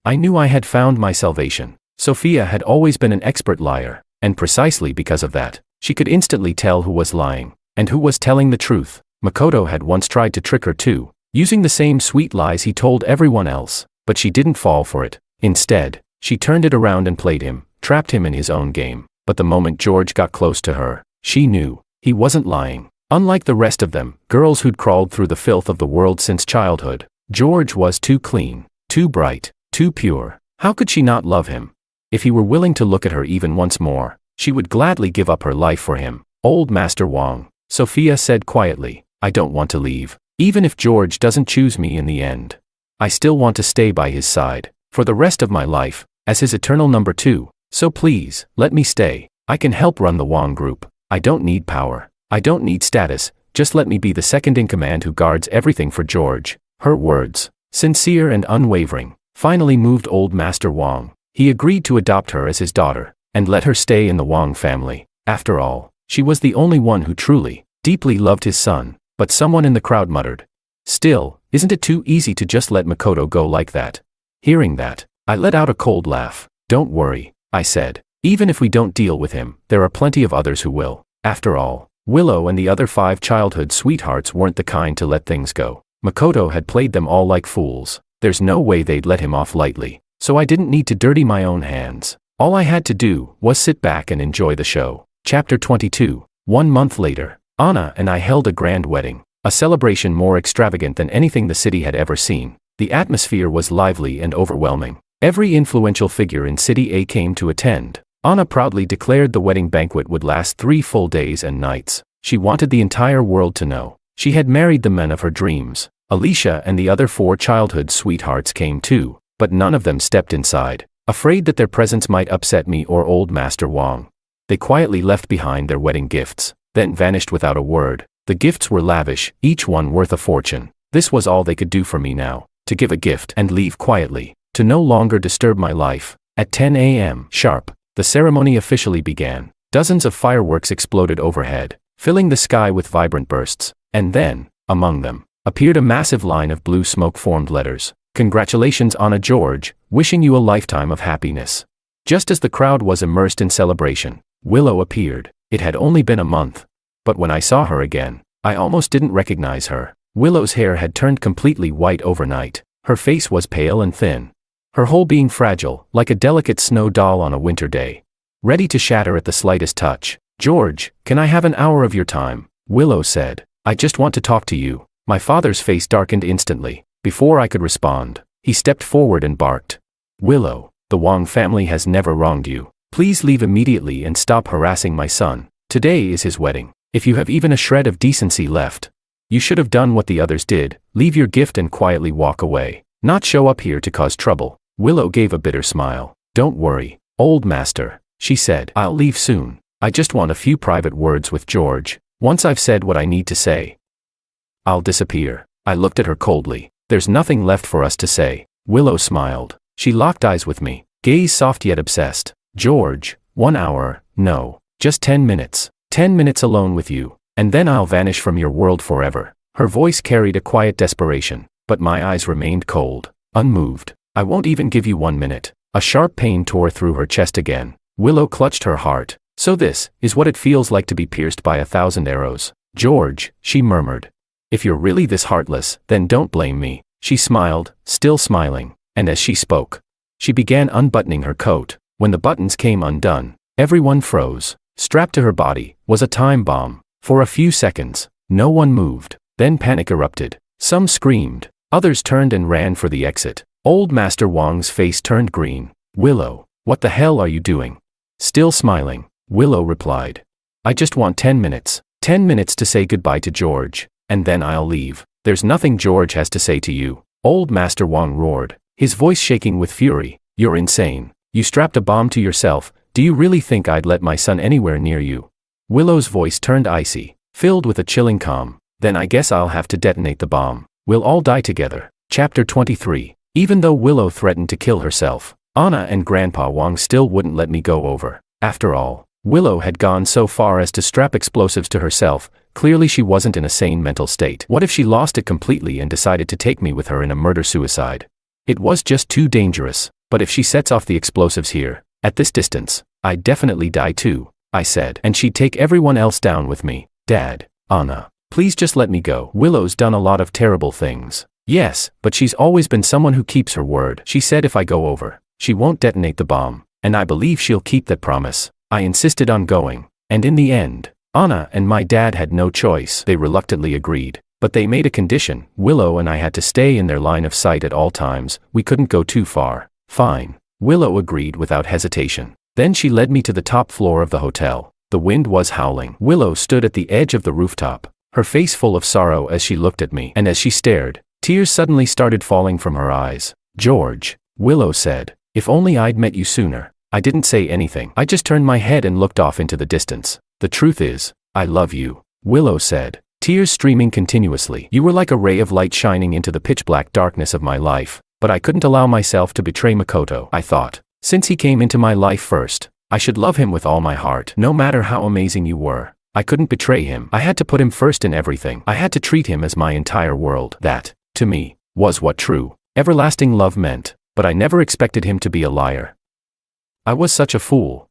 I knew I had found my salvation. Sophia had always been an expert liar, and precisely because of that, she could instantly tell who was lying, and who was telling the truth. Makoto had once tried to trick her too, using the same sweet lies he told everyone else, but she didn't fall for it. Instead, she turned it around and played him, trapped him in his own game. But the moment George got close to her, she knew he wasn't lying. Unlike the rest of them, girls who'd crawled through the filth of the world since childhood, George was too clean, too bright, too pure. How could she not love him? If he were willing to look at her even once more, she would gladly give up her life for him. Old Master Wang, Sophia said quietly, I don't want to leave. Even if George doesn't choose me in the end, I still want to stay by his side, for the rest of my life, as his eternal number 2. So please, let me stay. I can help run the Wang group. I don't need power. I don't need status. Just let me be the second in command who guards everything for George. Her words, sincere and unwavering, finally moved old Master Wang. He agreed to adopt her as his daughter, and let her stay in the Wang family. After all, she was the only one who truly, deeply loved his son. But someone in the crowd muttered, still, isn't it too easy to just let Makoto go like that? Hearing that, I let out a cold laugh. Don't worry, I said. Even if we don't deal with him, there are plenty of others who will. After all, Willow and the other 5 childhood sweethearts weren't the kind to let things go. Makoto had played them all like fools. There's no way they'd let him off lightly. So I didn't need to dirty my own hands. All I had to do was sit back and enjoy the show. Chapter 22. 1 month later, Anna and I held a grand wedding. A celebration more extravagant than anything the city had ever seen. The atmosphere was lively and overwhelming. Every influential figure in City A came to attend. Anna proudly declared the wedding banquet would last 3 full days and nights. She wanted the entire world to know she had married the men of her dreams. Alicia and the other 4 childhood sweethearts came too, but none of them stepped inside, afraid that their presence might upset me or old Master Wang. They quietly left behind their wedding gifts, then vanished without a word. The gifts were lavish, each one worth a fortune. This was all they could do for me now, to give a gift and leave quietly. To no longer disturb my life. At 10 a.m. sharp, the ceremony officially began. Dozens of fireworks exploded overhead, filling the sky with vibrant bursts. And then, among them, appeared a massive line of blue smoke-formed letters. Congratulations Anna George, wishing you a lifetime of happiness. Just as the crowd was immersed in celebration, Willow appeared. It had only been a month. But when I saw her again, I almost didn't recognize her. Willow's hair had turned completely white overnight. Her face was pale and thin. Her whole being fragile, like a delicate snow doll on a winter day. Ready to shatter at the slightest touch. George, can I have an hour of your time? Willow said. I just want to talk to you. My father's face darkened instantly. Before I could respond, he stepped forward and barked. Willow, the Wang family has never wronged you. Please leave immediately and stop harassing my son. Today is his wedding. If you have even a shred of decency left, you should have done what the others did, leave your gift and quietly walk away. Not show up here to cause trouble. Willow gave a bitter smile. Don't worry, old master, she said. I'll leave soon. I just want a few private words with George. Once I've said what I need to say, I'll disappear. I looked at her coldly. There's nothing left for us to say. Willow smiled. She locked eyes with me, gaze soft yet obsessed. George, 1 hour, no, just 10 minutes. 10 minutes alone with you, and then I'll vanish from your world forever. Her voice carried a quiet desperation, but my eyes remained cold, unmoved. I won't even give you 1 minute. A sharp pain tore through her chest again. Willow clutched her heart. So this is what it feels like to be pierced by 1,000 arrows. George, she murmured. If you're really this heartless, then don't blame me. She smiled, still smiling, and as she spoke, she began unbuttoning her coat. When the buttons came undone, everyone froze. Strapped to her body was a time bomb. For a few seconds, no one moved. Then panic erupted. Some screamed. Others turned and ran for the exit. Old Master Wang's face turned green. Willow, what the hell are you doing? Still smiling, Willow replied. I just want 10 minutes. 10 minutes to say goodbye to George, and then I'll leave. There's nothing George has to say to you. Old Master Wang roared, his voice shaking with fury. You're insane. You strapped a bomb to yourself. Do you really think I'd let my son anywhere near you? Willow's voice turned icy, filled with a chilling calm. Then I guess I'll have to detonate the bomb. We'll all die together. Chapter 23. Even though Willow threatened to kill herself, Anna and Grandpa Wang still wouldn't let me go over. After all, Willow had gone so far as to strap explosives to herself. Clearly she wasn't in a sane mental state. What if she lost it completely and decided to take me with her in a murder-suicide? It was just too dangerous. But if she sets off the explosives here, at this distance, I'd definitely die too, I said. And she'd take everyone else down with me. Dad, Anna, please just let me go. Willow's done a lot of terrible things. Yes, but she's always been someone who keeps her word. She said if I go over, she won't detonate the bomb, and I believe she'll keep that promise. I insisted on going, and in the end, Anna and my dad had no choice. They reluctantly agreed, but they made a condition. Willow and I had to stay in their line of sight at all times. We couldn't go too far. Fine. Willow agreed without hesitation. Then she led me to the top floor of the hotel. The wind was howling. Willow stood at the edge of the rooftop, her face full of sorrow as she looked at me. And as she stared, tears suddenly started falling from her eyes. George, Willow said, if only I'd met you sooner. I didn't say anything. I just turned my head and looked off into the distance. The truth is, I love you, Willow said, tears streaming continuously. You were like a ray of light shining into the pitch-black darkness of my life. But I couldn't allow myself to betray Makoto. I thought, since he came into my life first, I should love him with all my heart. No matter how amazing you were, I couldn't betray him. I had to put him first in everything. I had to treat him as my entire world. That, to me, was what true, everlasting love meant. But I never expected him to be a liar. I was such a fool.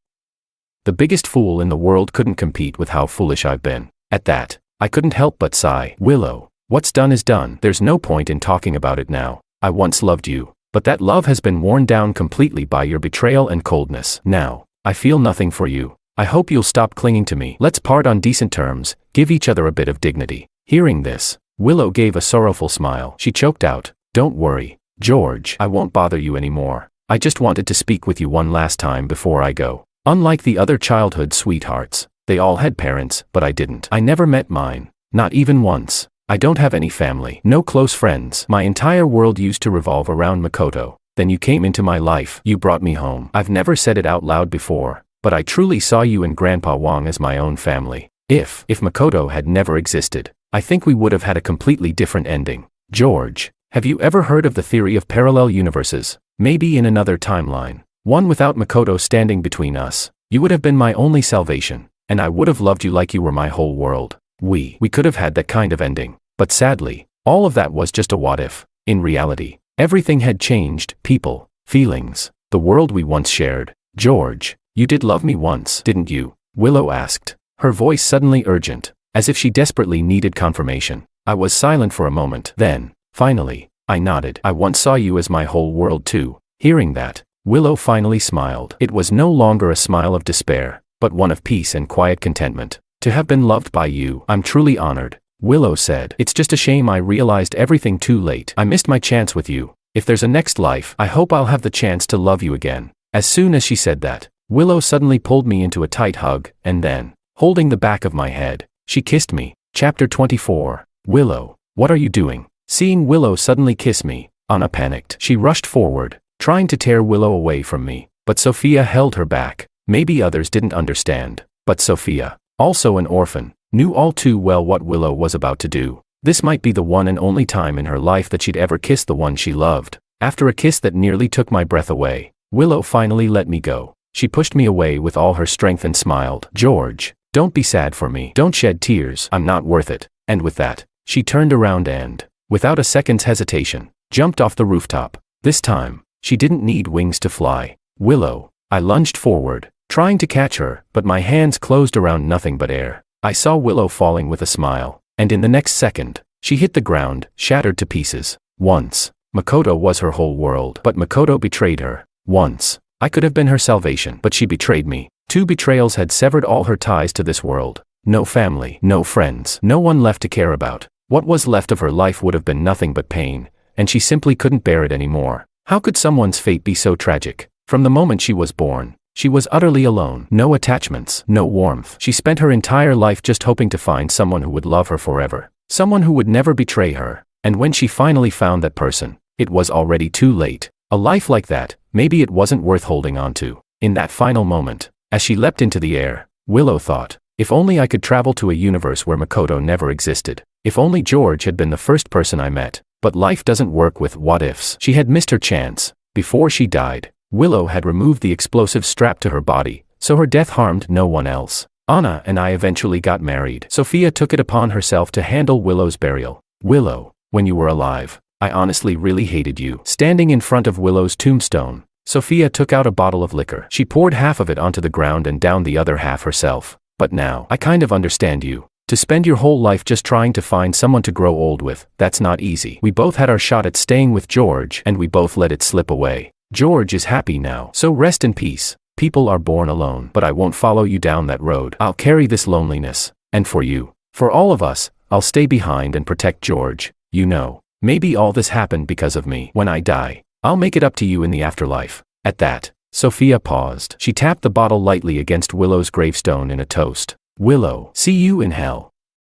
The biggest fool in the world couldn't compete with how foolish I've been. At that, I couldn't help but sigh. Willow, what's done is done. There's no point in talking about it now. I once loved you, but that love has been worn down completely by your betrayal and coldness. Now, I feel nothing for you. I hope you'll stop clinging to me. Let's part on decent terms, give each other a bit of dignity. Hearing this, Willow gave a sorrowful smile. She choked out, don't worry, George, I won't bother you anymore. I just wanted to speak with you one last time before I go. Unlike the other childhood sweethearts, they all had parents, but I didn't. I never met mine, not even once. I don't have any family, no close friends. My entire world used to revolve around Makoto. Then you came into my life. You brought me home. I've never said it out loud before, but I truly saw you and Grandpa Wang as my own family. If Makoto had never existed, I think we would have had a completely different ending. George, have you ever heard of the theory of parallel universes? Maybe in another timeline, one without Makoto standing between us, you would have been my only salvation, and I would have loved you like you were my whole world. We could have had that kind of ending, but sadly, all of that was just a what if. In reality, Everything had changed, people, feelings, the world we once shared. George, you did love me once, didn't you? Willow asked, her voice suddenly urgent, as if she desperately needed confirmation. I was silent for a moment. Then, finally, I nodded. I once saw you as my whole world too. Hearing that, Willow finally smiled. It was no longer a smile of despair, but one of peace and quiet contentment. To have been loved by you, I'm truly honored, Willow said. It's just a shame I realized everything too late. I missed my chance with you. If there's a next life, I hope I'll have the chance to love you again. As soon as she said that, Willow suddenly pulled me into a tight hug, and then, holding the back of my head, she kissed me. Chapter 24. Willow, what are you doing? Seeing Willow suddenly kiss me, Anna panicked. She rushed forward, trying to tear Willow away from me, but Sophia held her back. Maybe others didn't understand, but Sophia, also an orphan, knew all too well what Willow was about to do. This might be the one and only time in her life that she'd ever kiss the one she loved. After a kiss that nearly took my breath away, Willow finally let me go. She pushed me away with all her strength and smiled. George, don't be sad for me. Don't shed tears. I'm not worth it. And with that, she turned around and, without a second's hesitation, jumped off the rooftop. This time, she didn't need wings to fly. Willow, I lunged forward, trying to catch her, but my hands closed around nothing but air. I saw Willow falling with a smile, and in the next second, she hit the ground, shattered to pieces. Once, Makoto was her whole world, but Makoto betrayed her. Once, I could have been her salvation, but she betrayed me. 2 betrayals had severed all her ties to this world. No family, no friends, no one left to care about. What was left of her life would have been nothing but pain, and she simply couldn't bear it anymore. How could someone's fate be so tragic? From the moment she was born, she was utterly alone. No attachments, no warmth. She spent her entire life just hoping to find someone who would love her forever. Someone who would never betray her. And when she finally found that person, it was already too late. A life like that, maybe it wasn't worth holding on to. In that final moment, as she leapt into the air, Willow thought, if only I could travel to a universe where Makoto never existed. If only George had been the first person I met. But life doesn't work with what-ifs. She had missed her chance. Before she died, Willow had removed the explosive strap to her body, so her death harmed no one else. Anna and I eventually got married. Sophia took it upon herself to handle Willow's burial. Willow, when you were alive, I honestly really hated you. Standing in front of Willow's tombstone, Sophia took out a bottle of liquor. She poured half of it onto the ground and downed the other half herself. But now, I kind of understand you. To spend your whole life just trying to find someone to grow old with, that's not easy. We both had our shot at staying with George, and we both let it slip away. George is happy now, so rest in peace. People are born alone, but I won't follow you down that road. I'll carry this loneliness, and for you, for all of us, I'll stay behind and protect George. You know, maybe all this happened because of me. When I die, I'll make it up to you in the afterlife. At that, Sophia paused. She tapped the bottle lightly against Willow's gravestone in a toast. Willow, see you in hell.